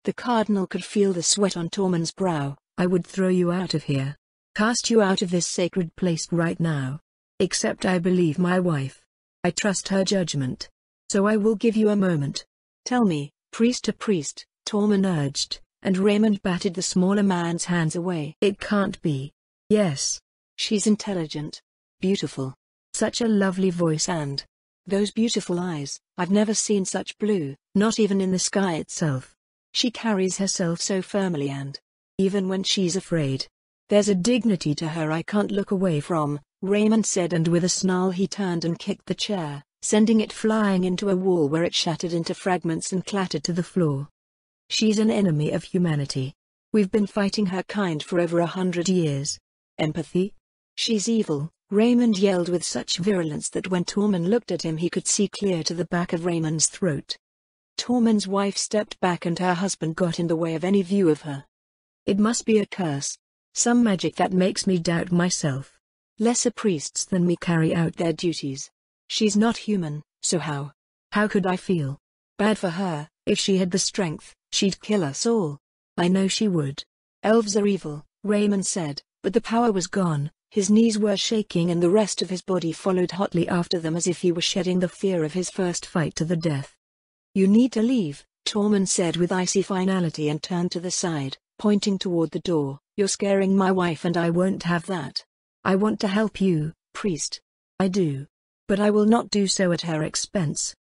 The cardinal could feel the sweat on Tormund's brow. I would throw you out of here. Cast you out of this sacred place right now. Except I believe my wife. I trust her judgment. So I will give you a moment. Tell me, priest to priest, Tormund urged, and Raymond batted the smaller man's hands away. It can't be. Yes. She's intelligent. Beautiful. Such a lovely voice and those beautiful eyes. I've never seen such blue, not even in the sky itself. She carries herself so firmly and even when she's afraid, there's a dignity to her I can't look away from. Raymond said, and with a snarl he turned and kicked the chair, sending it flying into a wall where it shattered into fragments and clattered to the floor. She's an enemy of humanity. We've been fighting her kind for over 100 years. Empathy? She's evil, Raymond yelled with such virulence that when Tormund looked at him he could see clear to the back of Raymond's throat. Tormund's wife stepped back and her husband got in the way of any view of her. It must be a curse. Some magic that makes me doubt myself. Lesser priests than me carry out their duties. She's not human, so how could I feel bad for her? If she had the strength, she'd kill us all. I know she would. Elves are evil, Raymond said, but the power was gone. His knees were shaking and the rest of his body followed hotly after them as if he were shedding the fear of his first fight to the death. You need to leave, Tormund said with icy finality and turned to the side, pointing toward the door. You're scaring my wife and I won't have that. I want to help you, priest. I do. But I will not do so at her expense.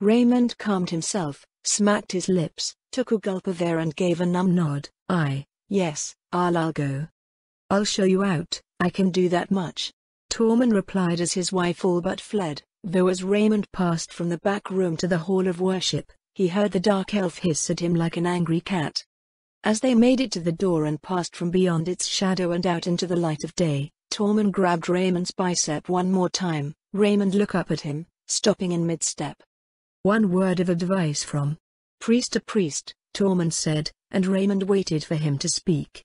Raymond calmed himself, smacked his lips, took a gulp of air and gave a numb nod. Yes, I'll go. I'll show you out, I can do that much. Tormund replied as his wife all but fled, though as Raymond passed from the back room to the hall of worship, he heard the dark elf hiss at him like an angry cat. As they made it to the door and passed from beyond its shadow and out into the light of day, Tormund grabbed Raymond's bicep one more time. Raymond looked up at him, stopping in mid-step. One word of advice from priest to priest, Tormund said, and Raymond waited for him to speak.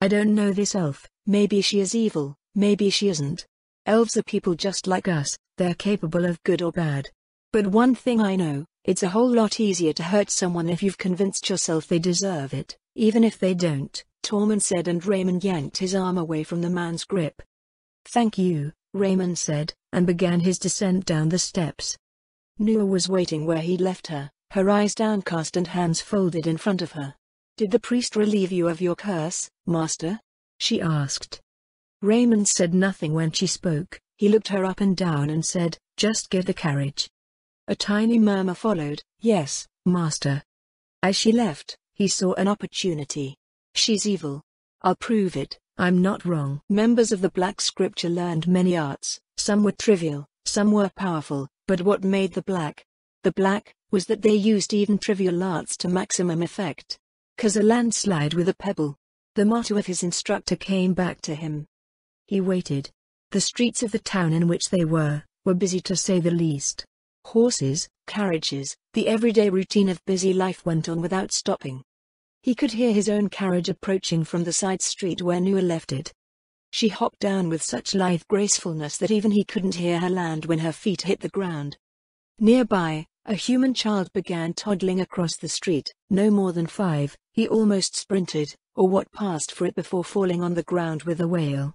I don't know this elf, maybe she is evil, maybe she isn't. Elves are people just like us, they're capable of good or bad. But one thing I know, it's a whole lot easier to hurt someone if you've convinced yourself they deserve it, even if they don't, Tormund said, and Raymond yanked his arm away from the man's grip. Thank you, Raymond said, and began his descent down the steps. Nua was waiting where he'd left her, her eyes downcast and hands folded in front of her. Did the priest relieve you of your curse, master? She asked. Raymond said nothing when she spoke. He looked her up and down and said, just give the carriage. A tiny murmur followed, yes, master. As she left, he saw an opportunity. She's evil. I'll prove it, I'm not wrong. Members of the Black Scripture learned many arts, some were trivial, some were powerful, but what made the black, was that they used even trivial arts to maximum effect. 'Cause a landslide with a pebble. The motto of his instructor came back to him. He waited. The streets of the town in which they were busy to say the least. Horses, carriages, the everyday routine of busy life went on without stopping. He could hear his own carriage approaching from the side street where Nua left it. She hopped down with such lithe gracefulness that even he couldn't hear her land when her feet hit the ground. Nearby, a human child began toddling across the street, no more than 5, he almost sprinted, or what passed for it before falling on the ground with a wail.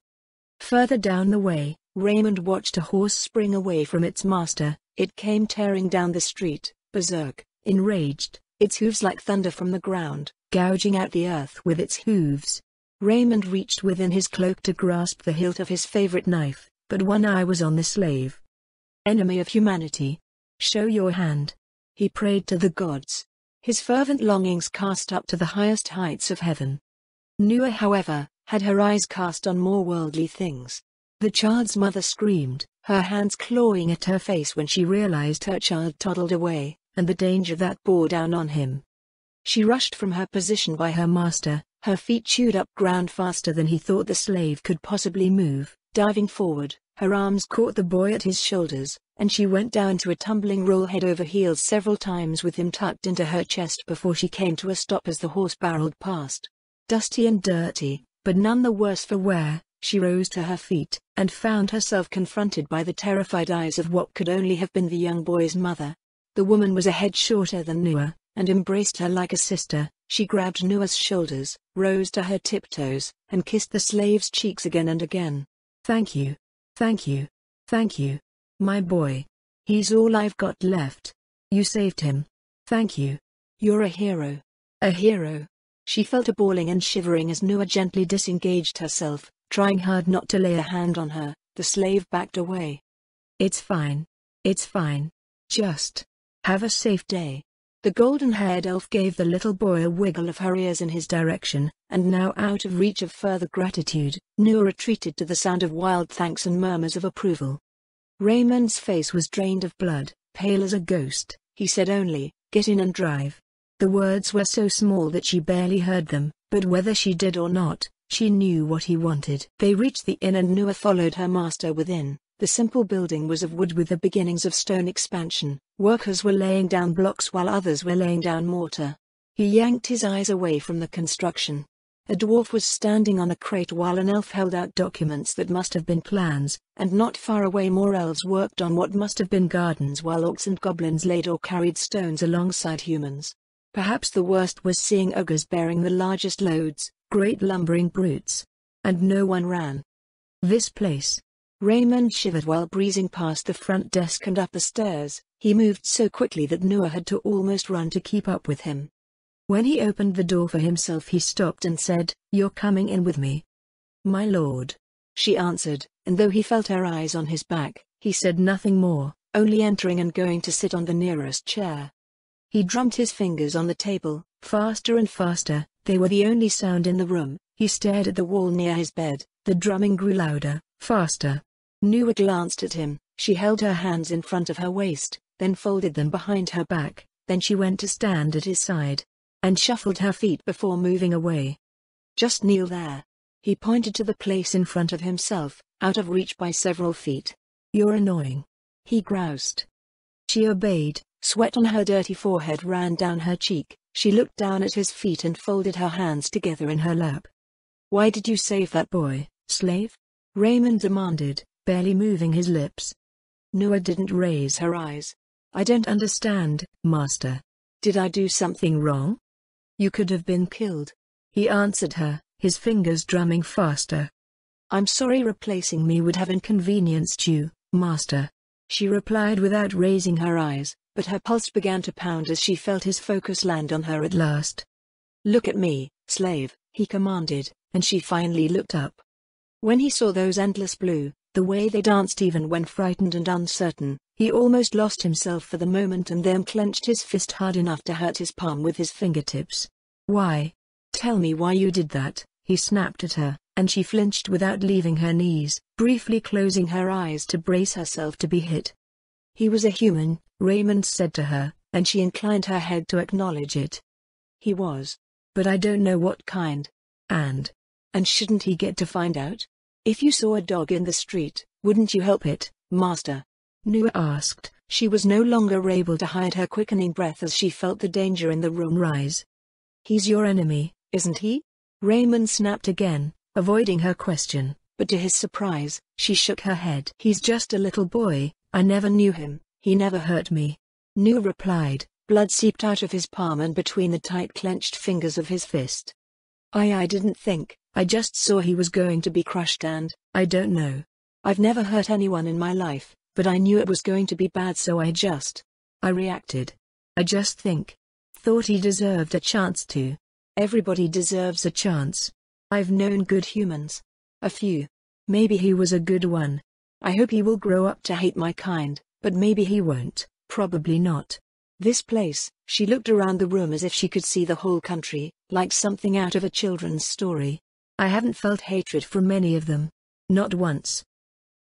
Further down the way, Raymond watched a horse spring away from its master. It came tearing down the street, berserk, enraged, its hooves like thunder from the ground, gouging out the earth with its hooves. Raymond reached within his cloak to grasp the hilt of his favorite knife, but one eye was on the slave. Enemy of humanity, show your hand. He prayed to the gods. His fervent longings cast up to the highest heights of heaven. Nua, however, had her eyes cast on more worldly things. The child's mother screamed, her hands clawing at her face when she realized her child toddled away, and the danger that bore down on him. She rushed from her position by her master, her feet chewed up ground faster than he thought the slave could possibly move. Diving forward, her arms caught the boy at his shoulders, and she went down to a tumbling roll head over heels several times with him tucked into her chest before she came to a stop as the horse barreled past. Dusty and dirty, but none the worse for wear, she rose to her feet, and found herself confronted by the terrified eyes of what could only have been the young boy's mother. The woman was a head shorter than Nua, and embraced her like a sister. She grabbed Nua's shoulders, rose to her tiptoes, and kissed the slave's cheeks again and again. Thank you. Thank you. Thank you. My boy. He's all I've got left. You saved him. Thank you. You're a hero. A hero. She felt a bawling and shivering as Nua gently disengaged herself, trying hard not to lay a hand on her. The slave backed away. It's fine. It's fine. Just have a safe day. The golden-haired elf gave the little boy a wiggle of her ears in his direction, and now out of reach of further gratitude, Noah retreated to the sound of wild thanks and murmurs of approval. Raymond's face was drained of blood, pale as a ghost. He said only, "Get in and drive." The words were so small that she barely heard them, but whether she did or not, she knew what he wanted. They reached the inn and Noah followed her master within. The simple building was of wood with the beginnings of stone expansion. Workers were laying down blocks while others were laying down mortar. He yanked his eyes away from the construction. A dwarf was standing on a crate while an elf held out documents that must have been plans, and not far away more elves worked on what must have been gardens while orcs and goblins laid or carried stones alongside humans. Perhaps the worst was seeing ogres bearing the largest loads, great lumbering brutes. And no one ran. This place. Raymond shivered while breezing past the front desk and up the stairs. He moved so quickly that Noah had to almost run to keep up with him. When he opened the door for himself he stopped and said, "You're coming in with me." "My lord," she answered, and though he felt her eyes on his back, he said nothing more, only entering and going to sit on the nearest chair. He drummed his fingers on the table, faster and faster. They were the only sound in the room. He stared at the wall near his bed. The drumming grew louder, faster. Noah glanced at him. She held her hands in front of her waist, then folded them behind her back. Then she went to stand at his side and shuffled her feet before moving away. "Just kneel there." He pointed to the place in front of himself, out of reach by several feet. "You're annoying," he groused. She obeyed. Sweat on her dirty forehead ran down her cheek. She looked down at his feet and folded her hands together in her lap. "Why did you save that boy, slave?" Raymond demanded, barely moving his lips. Noah didn't raise her eyes. "I don't understand, master. Did I do something wrong?" "You could have been killed," he answered her, his fingers drumming faster. "I'm sorry replacing me would have inconvenienced you, master," she replied without raising her eyes, but her pulse began to pound as she felt his focus land on her at last. "Look at me, slave," he commanded, and she finally looked up. When he saw those endless blue, the way they danced even when frightened and uncertain, he almost lost himself for the moment and then clenched his fist hard enough to hurt his palm with his fingertips. "Why? Tell me why you did that," he snapped at her, and she flinched without leaving her knees, briefly closing her eyes to brace herself to be hit. "He was a human," Raymond said to her, and she inclined her head to acknowledge it. "He was. But I don't know what kind. And shouldn't he get to find out? If you saw a dog in the street, wouldn't you help it, master?" Noah asked. She was no longer able to hide her quickening breath as she felt the danger in the room rise. "He's your enemy, isn't he?" Raymond snapped again, avoiding her question, but to his surprise, she shook her head. "He's just a little boy. I never knew him. He never hurt me," Noah replied. Blood seeped out of his palm and between the tight clenched fingers of his fist. I didn't think, I just saw he was going to be crushed and, I don't know. I've never hurt anyone in my life, but I knew it was going to be bad so I reacted. I just thought he deserved a chance to. Everybody deserves a chance. I've known good humans. A few. Maybe he was a good one. I hope he will grow up to hate my kind, but maybe he won't, probably not. This place," she looked around the room as if she could see the whole country, like something out of a children's story. "I haven't felt hatred from any of them. Not once."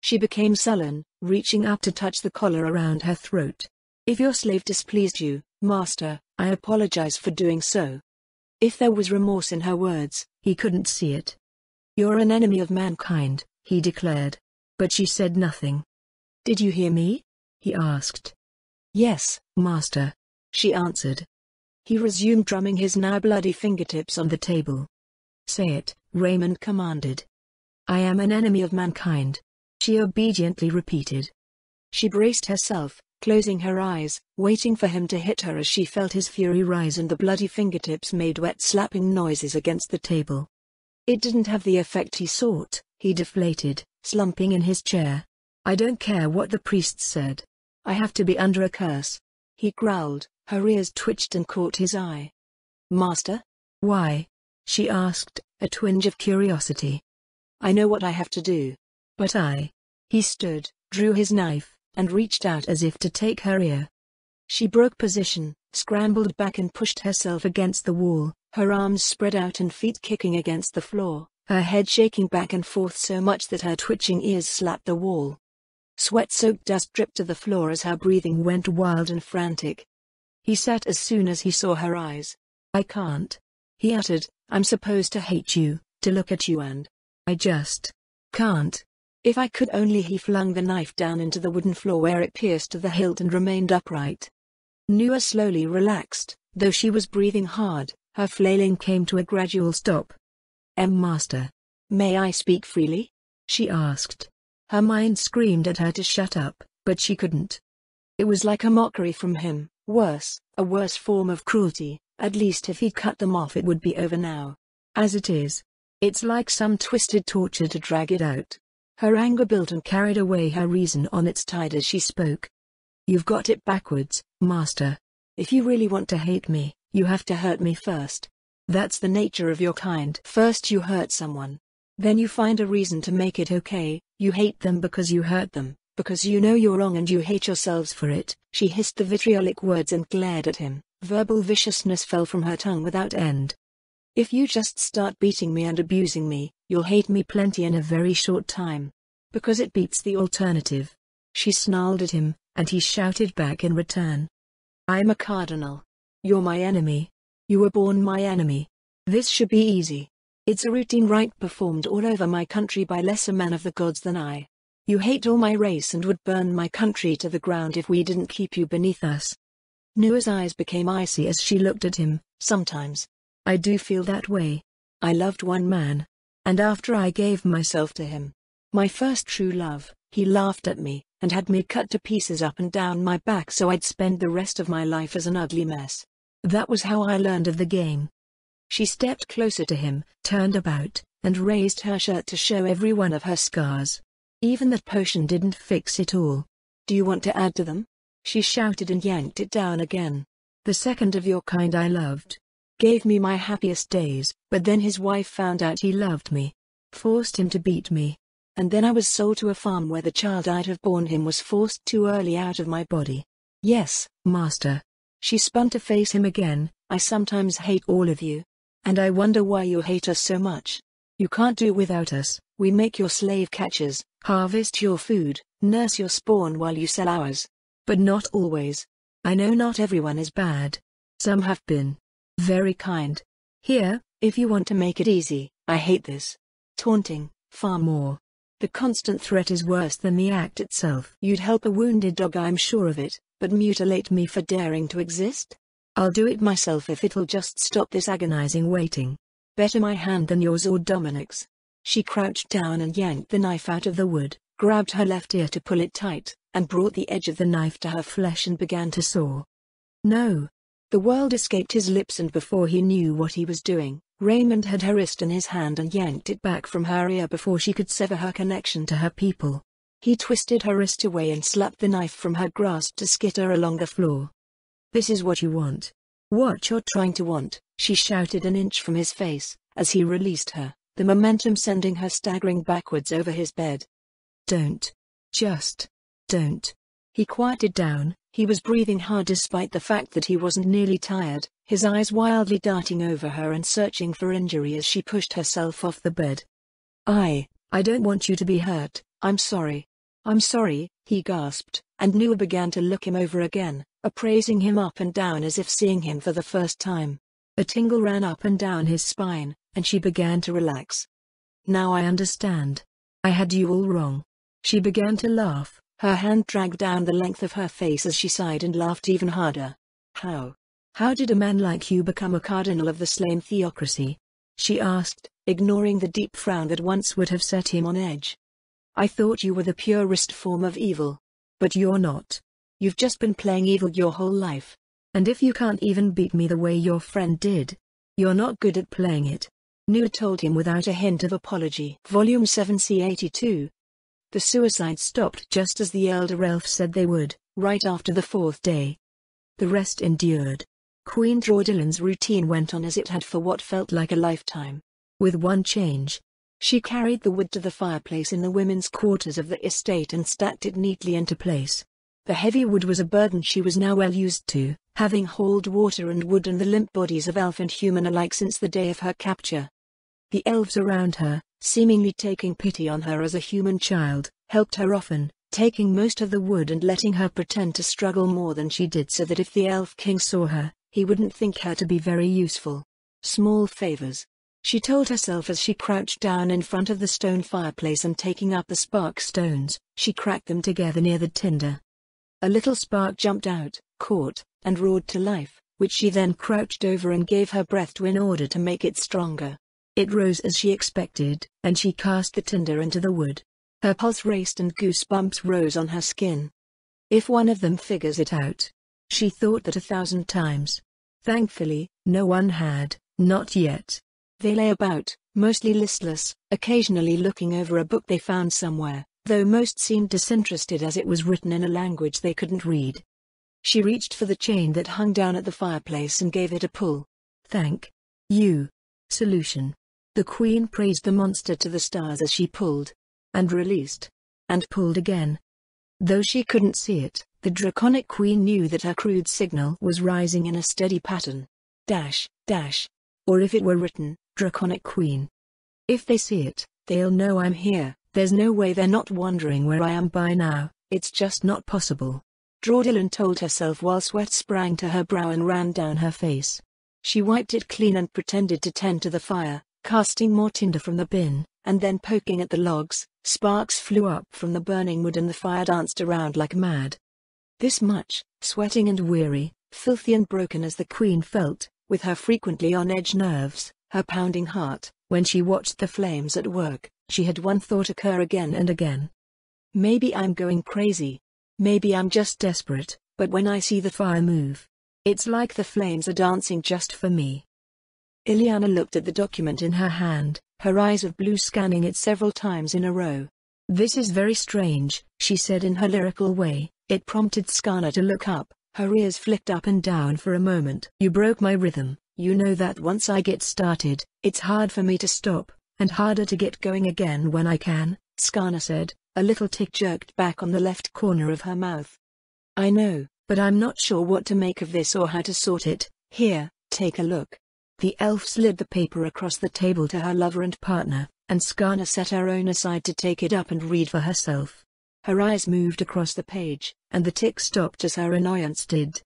She became sullen, reaching up to touch the collar around her throat. "If your slave displeased you, master, I apologize for doing so." If there was remorse in her words, he couldn't see it. "You're an enemy of mankind," he declared. But she said nothing. "Did you hear me?" he asked. "Yes, master," she answered. He resumed drumming his now bloody fingertips on the table. "Say it," Raymond commanded. "I am an enemy of mankind," she obediently repeated. She braced herself, closing her eyes, waiting for him to hit her as she felt his fury rise and the bloody fingertips made wet slapping noises against the table. It didn't have the effect he sought. He deflated, slumping in his chair. "I don't care what the priest said. I have to be under a curse," he growled. Her ears twitched and caught his eye. "Master?" "Why?" she asked, a twinge of curiosity. "I know what I have to do." "But I..." He stood, drew his knife, and reached out as if to take her ear. She broke position, scrambled back and pushed herself against the wall, her arms spread out and feet kicking against the floor, her head shaking back and forth so much that her twitching ears slapped the wall. Sweat-soaked dust dripped to the floor as her breathing went wild and frantic. He sat as soon as he saw her eyes. "I can't," he uttered. "I'm supposed to hate you, to look at you, and I just can't. If I could only." He flung the knife down into the wooden floor where it pierced to the hilt and remained upright. Nua slowly relaxed, though she was breathing hard. Her flailing came to a gradual stop. "Master, may I speak freely?" she asked. Her mind screamed at her to shut up, but she couldn't. It was like a mockery from him, worse, a worse form of cruelty. At least if he'd cut them off it would be over now. As it is, it's like some twisted torture to drag it out. Her anger built and carried away her reason on its tide as she spoke. "You've got it backwards, Master. If you really want to hate me, you have to hurt me first. That's the nature of your kind. First you hurt someone. Then you find a reason to make it okay. You hate them because you hurt them, because you know you're wrong and you hate yourselves for it." She hissed the vitriolic words and glared at him. Verbal viciousness fell from her tongue without end. "If you just start beating me and abusing me, you'll hate me plenty in a very short time. Because it beats the alternative." She snarled at him, and he shouted back in return. "I'm a cardinal. You're my enemy. You were born my enemy. This should be easy. It's a routine rite performed all over my country by lesser men of the gods than I. You hate all my race and would burn my country to the ground if we didn't keep you beneath us." Nua's eyes became icy as she looked at him. "Sometimes I do feel that way. I loved one man. And after I gave myself to him, my first true love, he laughed at me, and had me cut to pieces up and down my back so I'd spend the rest of my life as an ugly mess. That was how I learned of the game." She stepped closer to him, turned about, and raised her shirt to show every one of her scars. "Even that potion didn't fix it all. Do you want to add to them?" she shouted and yanked it down again. "The second of your kind I loved. Gave me my happiest days, but then his wife found out he loved me. Forced him to beat me. And then I was sold to a farm where the child I'd have borne him was forced too early out of my body. Yes, Master." She spun to face him again. "I sometimes hate all of you. And I wonder why you hate us so much. You can't do without us. We make your slave catchers, harvest your food, nurse your spawn while you sell ours. But not always. I know not everyone is bad. Some have been very kind. Here, if you want to make it easy, I hate this. Taunting, far more. The constant threat is worse than the act itself. You'd help a wounded dog, I'm sure of it, but mutilate me for daring to exist? I'll do it myself if it'll just stop this agonizing waiting. Better my hand than yours or Dominic's." She crouched down and yanked the knife out of the wood, grabbed her left ear to pull it tight, and brought the edge of the knife to her flesh and began to saw. "No!" The word escaped his lips, and before he knew what he was doing, Raymond had her wrist in his hand and yanked it back from her ear before she could sever her connection to her people. He twisted her wrist away and slapped the knife from her grasp to skitter along the floor. "This is what you want. What you're trying to want," she shouted an inch from his face, as he released her, the momentum sending her staggering backwards over his bed. "Don't. Just don't." He quieted down. He was breathing hard despite the fact that he wasn't nearly tired, his eyes wildly darting over her and searching for injury as she pushed herself off the bed. I don't want you to be hurt. I'm sorry. I'm sorry," he gasped, and Nua began to look him over again, appraising him up and down as if seeing him for the first time. A tingle ran up and down his spine, and she began to relax. "Now I understand. I had you all wrong." She began to laugh, her hand dragged down the length of her face as she sighed and laughed even harder. How did a man like you become a cardinal of the slain theocracy?" she asked, ignoring the deep frown that once would have set him on edge. "I thought you were the purest form of evil. But you're not. You've just been playing evil your whole life. And if you can't even beat me the way your friend did, you're not good at playing it," Nua told him without a hint of apology. Volume 7 C82. The suicides stopped just as the elder elf said they would, right after the fourth day. The rest endured. Queen Draudilin's routine went on as it had for what felt like a lifetime. With one change. She carried the wood to the fireplace in the women's quarters of the estate and stacked it neatly into place. The heavy wood was a burden she was now well used to, having hauled water and wood and the limp bodies of elf and human alike since the day of her capture. The elves around her, seemingly taking pity on her as a human child, helped her often, taking most of the wood and letting her pretend to struggle more than she did so that if the Elf King saw her, he wouldn't think her to be very useful. Small favors, she told herself as she crouched down in front of the stone fireplace and taking up the spark stones, she cracked them together near the tinder. A little spark jumped out, caught, and roared to life, which she then crouched over and gave her breath to in order to make it stronger. It rose as she expected, and she cast the tinder into the wood. Her pulse raced and goosebumps rose on her skin. If one of them figures it out. She thought that 1,000 times. Thankfully, no one had, not yet. They lay about, mostly listless, occasionally looking over a book they found somewhere, though most seemed disinterested as it was written in a language they couldn't read. She reached for the chain that hung down at the fireplace and gave it a pull. Thank you. Solution. The queen praised the monster to the stars as she pulled. And released. And pulled again. Though she couldn't see it, the draconic queen knew that her crude signal was rising in a steady pattern. Dash, dash. Or if it were written, draconic queen. If they see it, they'll know I'm here. There's no way they're not wondering where I am by now, it's just not possible. Draudillan told herself while sweat sprang to her brow and ran down her face. She wiped it clean and pretended to tend to the fire, casting more tinder from the bin, and then poking at the logs. Sparks flew up from the burning wood and the fire danced around like mad. This much, sweating and weary, filthy and broken as the queen felt, with her frequently on edge nerves, her pounding heart, when she watched the flames at work, she had one thought occur again and again. Maybe I'm going crazy. Maybe I'm just desperate, but when I see the fire move, it's like the flames are dancing just for me. Ileana looked at the document in her hand, her eyes of blue scanning it several times in a row. This is very strange, she said in her lyrical way. It prompted Skarna to look up, her ears flicked up and down for a moment. You broke my rhythm, you know that once I get started, it's hard for me to stop, and harder to get going again when I can, Skarna said, a little tick jerked back on the left corner of her mouth. I know, but I'm not sure what to make of this or how to sort it. Here, take a look. The elf slid the paper across the table to her lover and partner, and Skarna set her own aside to take it up and read for herself. Her eyes moved across the page, and the tick stopped as her annoyance did.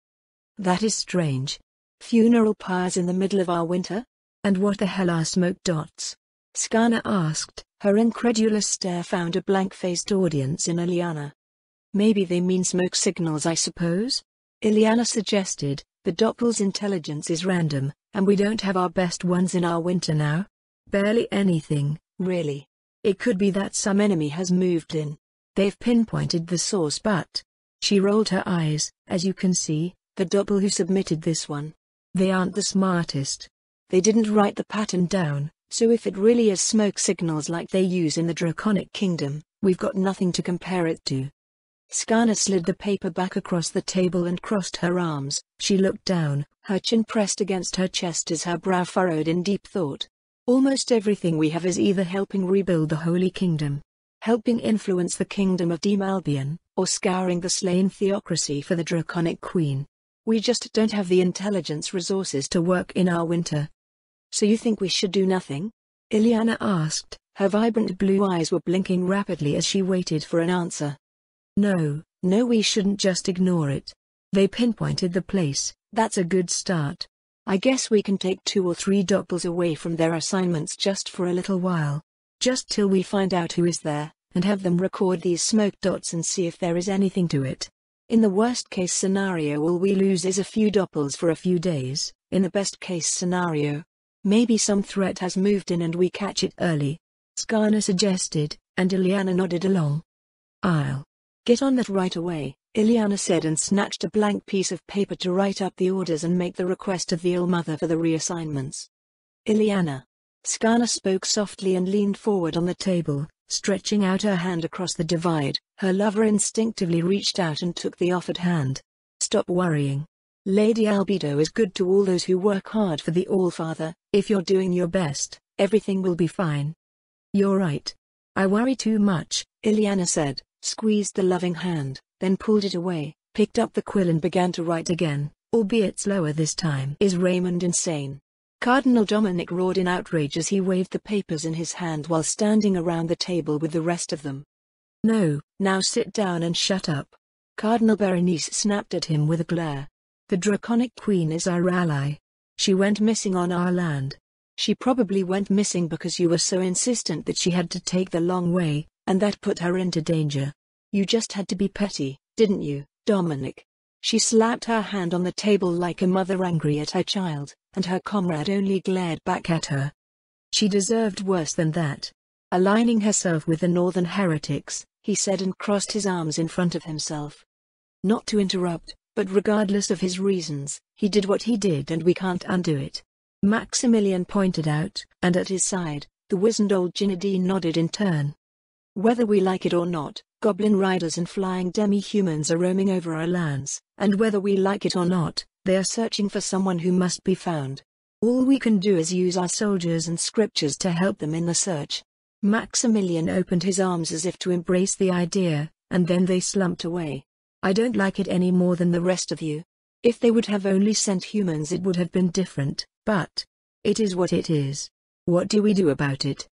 That is strange. Funeral pyres in the middle of our winter? And what the hell are smoke dots? Skarna asked, her incredulous stare found a blank-faced audience in Ileana. Maybe they mean smoke signals, I suppose? Ileana suggested. The Doppel's intelligence is random, and we don't have our best ones in our winter now. Barely anything, really. It could be that some enemy has moved in. They've pinpointed the source, but... She rolled her eyes. As you can see, the Doppel who submitted this one. They aren't the smartest. They didn't write the pattern down, so if it really is smoke signals like they use in the Draconic Kingdom, we've got nothing to compare it to. Skarna slid the paper back across the table and crossed her arms. She looked down, her chin pressed against her chest as her brow furrowed in deep thought. Almost everything we have is either helping rebuild the Holy Kingdom, helping influence the Kingdom of Demalbion, or scouring the slain theocracy for the Draconic Queen. We just don't have the intelligence resources to work in our winter. So you think we should do nothing? Ileana asked, her vibrant blue eyes were blinking rapidly as she waited for an answer. No, we shouldn't just ignore it. They pinpointed the place, that's a good start. I guess we can take 2 or 3 Doppels away from their assignments just for a little while. Just till we find out who is there, and have them record these smoke dots and see if there is anything to it. In the worst case scenario, all we lose is a few Doppels for a few days. In the best case scenario, maybe some threat has moved in and we catch it early. Skarna suggested, and Ileana nodded along. I'll get on that right away, Ileana said and snatched a blank piece of paper to write up the orders and make the request of the All-Mother for the reassignments. Ileana. Skarna spoke softly and leaned forward on the table, stretching out her hand across the divide. Her lover instinctively reached out and took the offered hand. Stop worrying. Lady Albedo is good to all those who work hard for the All-Father. If you're doing your best, everything will be fine. You're right. I worry too much, Ileana said, squeezed the loving hand, then pulled it away, picked up the quill and began to write again, albeit slower this time. Is Raymond insane? Cardinal Dominic roared in outrage as he waved the papers in his hand while standing around the table with the rest of them. No, now sit down and shut up. Cardinal Berenice snapped at him with a glare. The Draconic Queen is our ally. She went missing on our land. She probably went missing because you were so insistent that she had to take the long way, and that put her into danger. You just had to be petty, didn't you, Dominic? She slapped her hand on the table like a mother angry at her child, and her comrade only glared back at her. She deserved worse than that. Aligning herself with the northern heretics, he said and crossed his arms in front of himself. Not to interrupt, but regardless of his reasons, he did what he did and we can't undo it. Maximilian pointed out, and at his side, the wizened old Ginadine nodded in turn. Whether we like it or not, goblin riders and flying demi-humans are roaming over our lands, and whether we like it or not, they are searching for someone who must be found. All we can do is use our soldiers and scriptures to help them in the search. Maximilian opened his arms as if to embrace the idea, and then they slumped away. I don't like it any more than the rest of you. If they would have only sent humans it would have been different, but it is what it is. What do we do about it?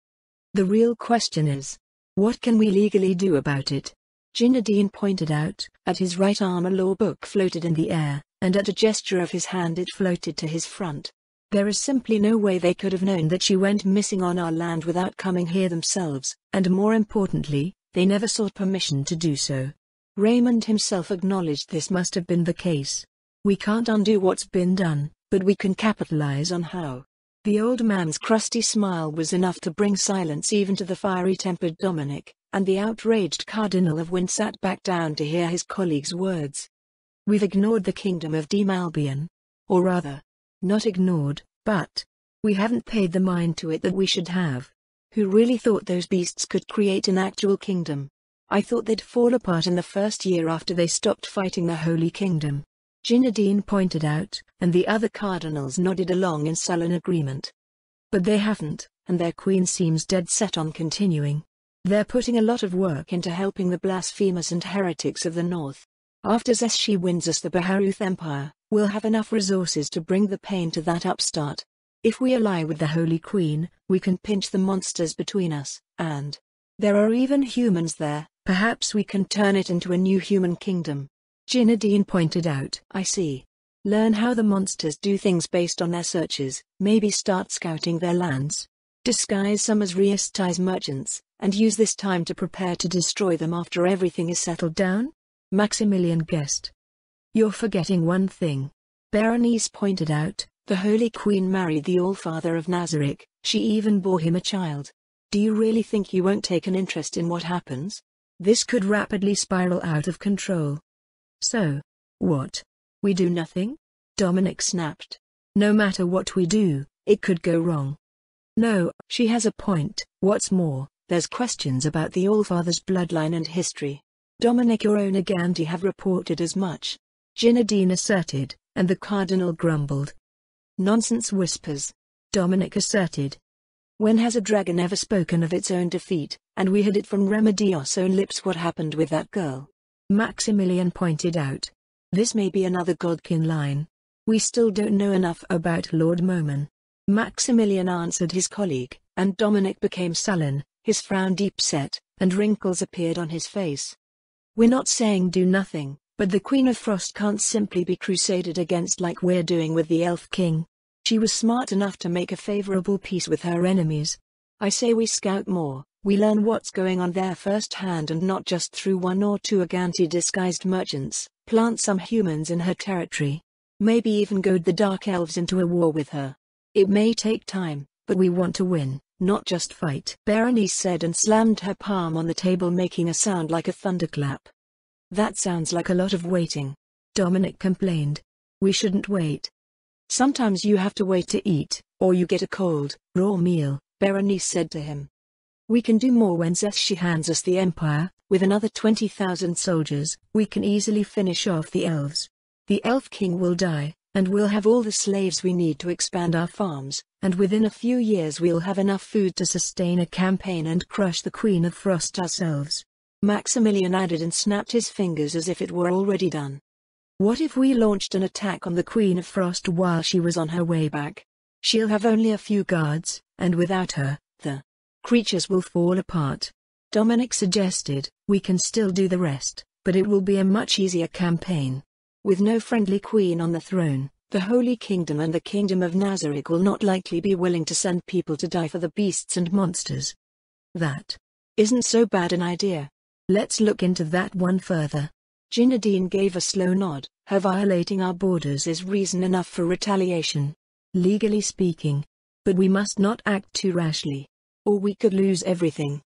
The real question is, what can we legally do about it? Ginadine pointed out. At his right arm a law book floated in the air, and at a gesture of his hand it floated to his front. There is simply no way they could have known that she went missing on our land without coming here themselves, and more importantly, they never sought permission to do so. Raymond himself acknowledged this must have been the case. We can't undo what's been done, but we can capitalize on how. The old man's crusty smile was enough to bring silence even to the fiery-tempered Dominic, and the outraged Cardinal of Wind sat back down to hear his colleague's words. We've ignored the kingdom of Demalbion. Or rather, not ignored, but we haven't paid the mind to it that we should have. Who really thought those beasts could create an actual kingdom? I thought they'd fall apart in the first year after they stopped fighting the Holy Kingdom. Ginadine pointed out, and the other cardinals nodded along in sullen agreement. But they haven't, and their queen seems dead set on continuing. They're putting a lot of work into helping the blasphemers and heretics of the north. After Zeshi wins us the Baharuth Empire, we'll have enough resources to bring the pain to that upstart. If we ally with the Holy Queen, we can pinch the monsters between us, and there are even humans there. Perhaps we can turn it into a new human kingdom. Ginadine pointed out. I see. Learn how the monsters do things based on their searches, maybe start scouting their lands. Disguise some as Riesti's merchants, and use this time to prepare to destroy them after everything is settled down? Maximilian guessed. You're forgetting one thing. Berenice pointed out, the Holy Queen married the Allfather of Nazarick, she even bore him a child. Do you really think you won't take an interest in what happens? This could rapidly spiral out of control. So, what? We do nothing? Dominic snapped. No matter what we do, it could go wrong. No, she has a point. What's more, there's questions about the Allfather's bloodline and history. Dominic or Onagandi have reported as much. Ginadine asserted, and the cardinal grumbled. Nonsense whispers. Dominic asserted. When has a dragon ever spoken of its own defeat, and we heard it from Remedios' own lips what happened with that girl? Maximilian pointed out. This may be another Godkin line. We still don't know enough about Lord Moman. Maximilian answered his colleague, and Dominic became sullen, his frown deep set, and wrinkles appeared on his face. We're not saying do nothing, but the Queen of Frost can't simply be crusaded against like we're doing with the Elf King. She was smart enough to make a favorable peace with her enemies. I say we scout more, we learn what's going on there firsthand and not just through one or two Aganti-disguised merchants, plant some humans in her territory. Maybe even goad the Dark Elves into a war with her. It may take time, but we want to win, not just fight. Berenice said and slammed her palm on the table making a sound like a thunderclap. That sounds like a lot of waiting. Dominic complained. We shouldn't wait. Sometimes you have to wait to eat, or you get a cold, raw meal, Berenice said to him. We can do more when Zeshi hands us the Empire. With another 20,000 soldiers, we can easily finish off the elves. The Elf King will die, and we'll have all the slaves we need to expand our farms, and within a few years we'll have enough food to sustain a campaign and crush the Queen of Frost ourselves. Maximilian added and snapped his fingers as if it were already done. What if we launched an attack on the Queen of Frost while she was on her way back? She'll have only a few guards, and without her, the creatures will fall apart. Dominic suggested, we can still do the rest, but it will be a much easier campaign. With no friendly queen on the throne, the Holy Kingdom and the Kingdom of Nazarick will not likely be willing to send people to die for the beasts and monsters. That isn't so bad an idea. Let's look into that one further. Ginadine gave a slow nod. Her violating our borders is reason enough for retaliation, legally speaking. But we must not act too rashly, or we could lose everything.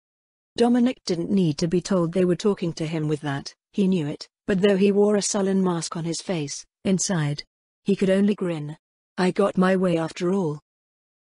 Dominic didn't need to be told they were talking to him with that. He knew it, but though he wore a sullen mask on his face, inside, he could only grin. I got my way after all.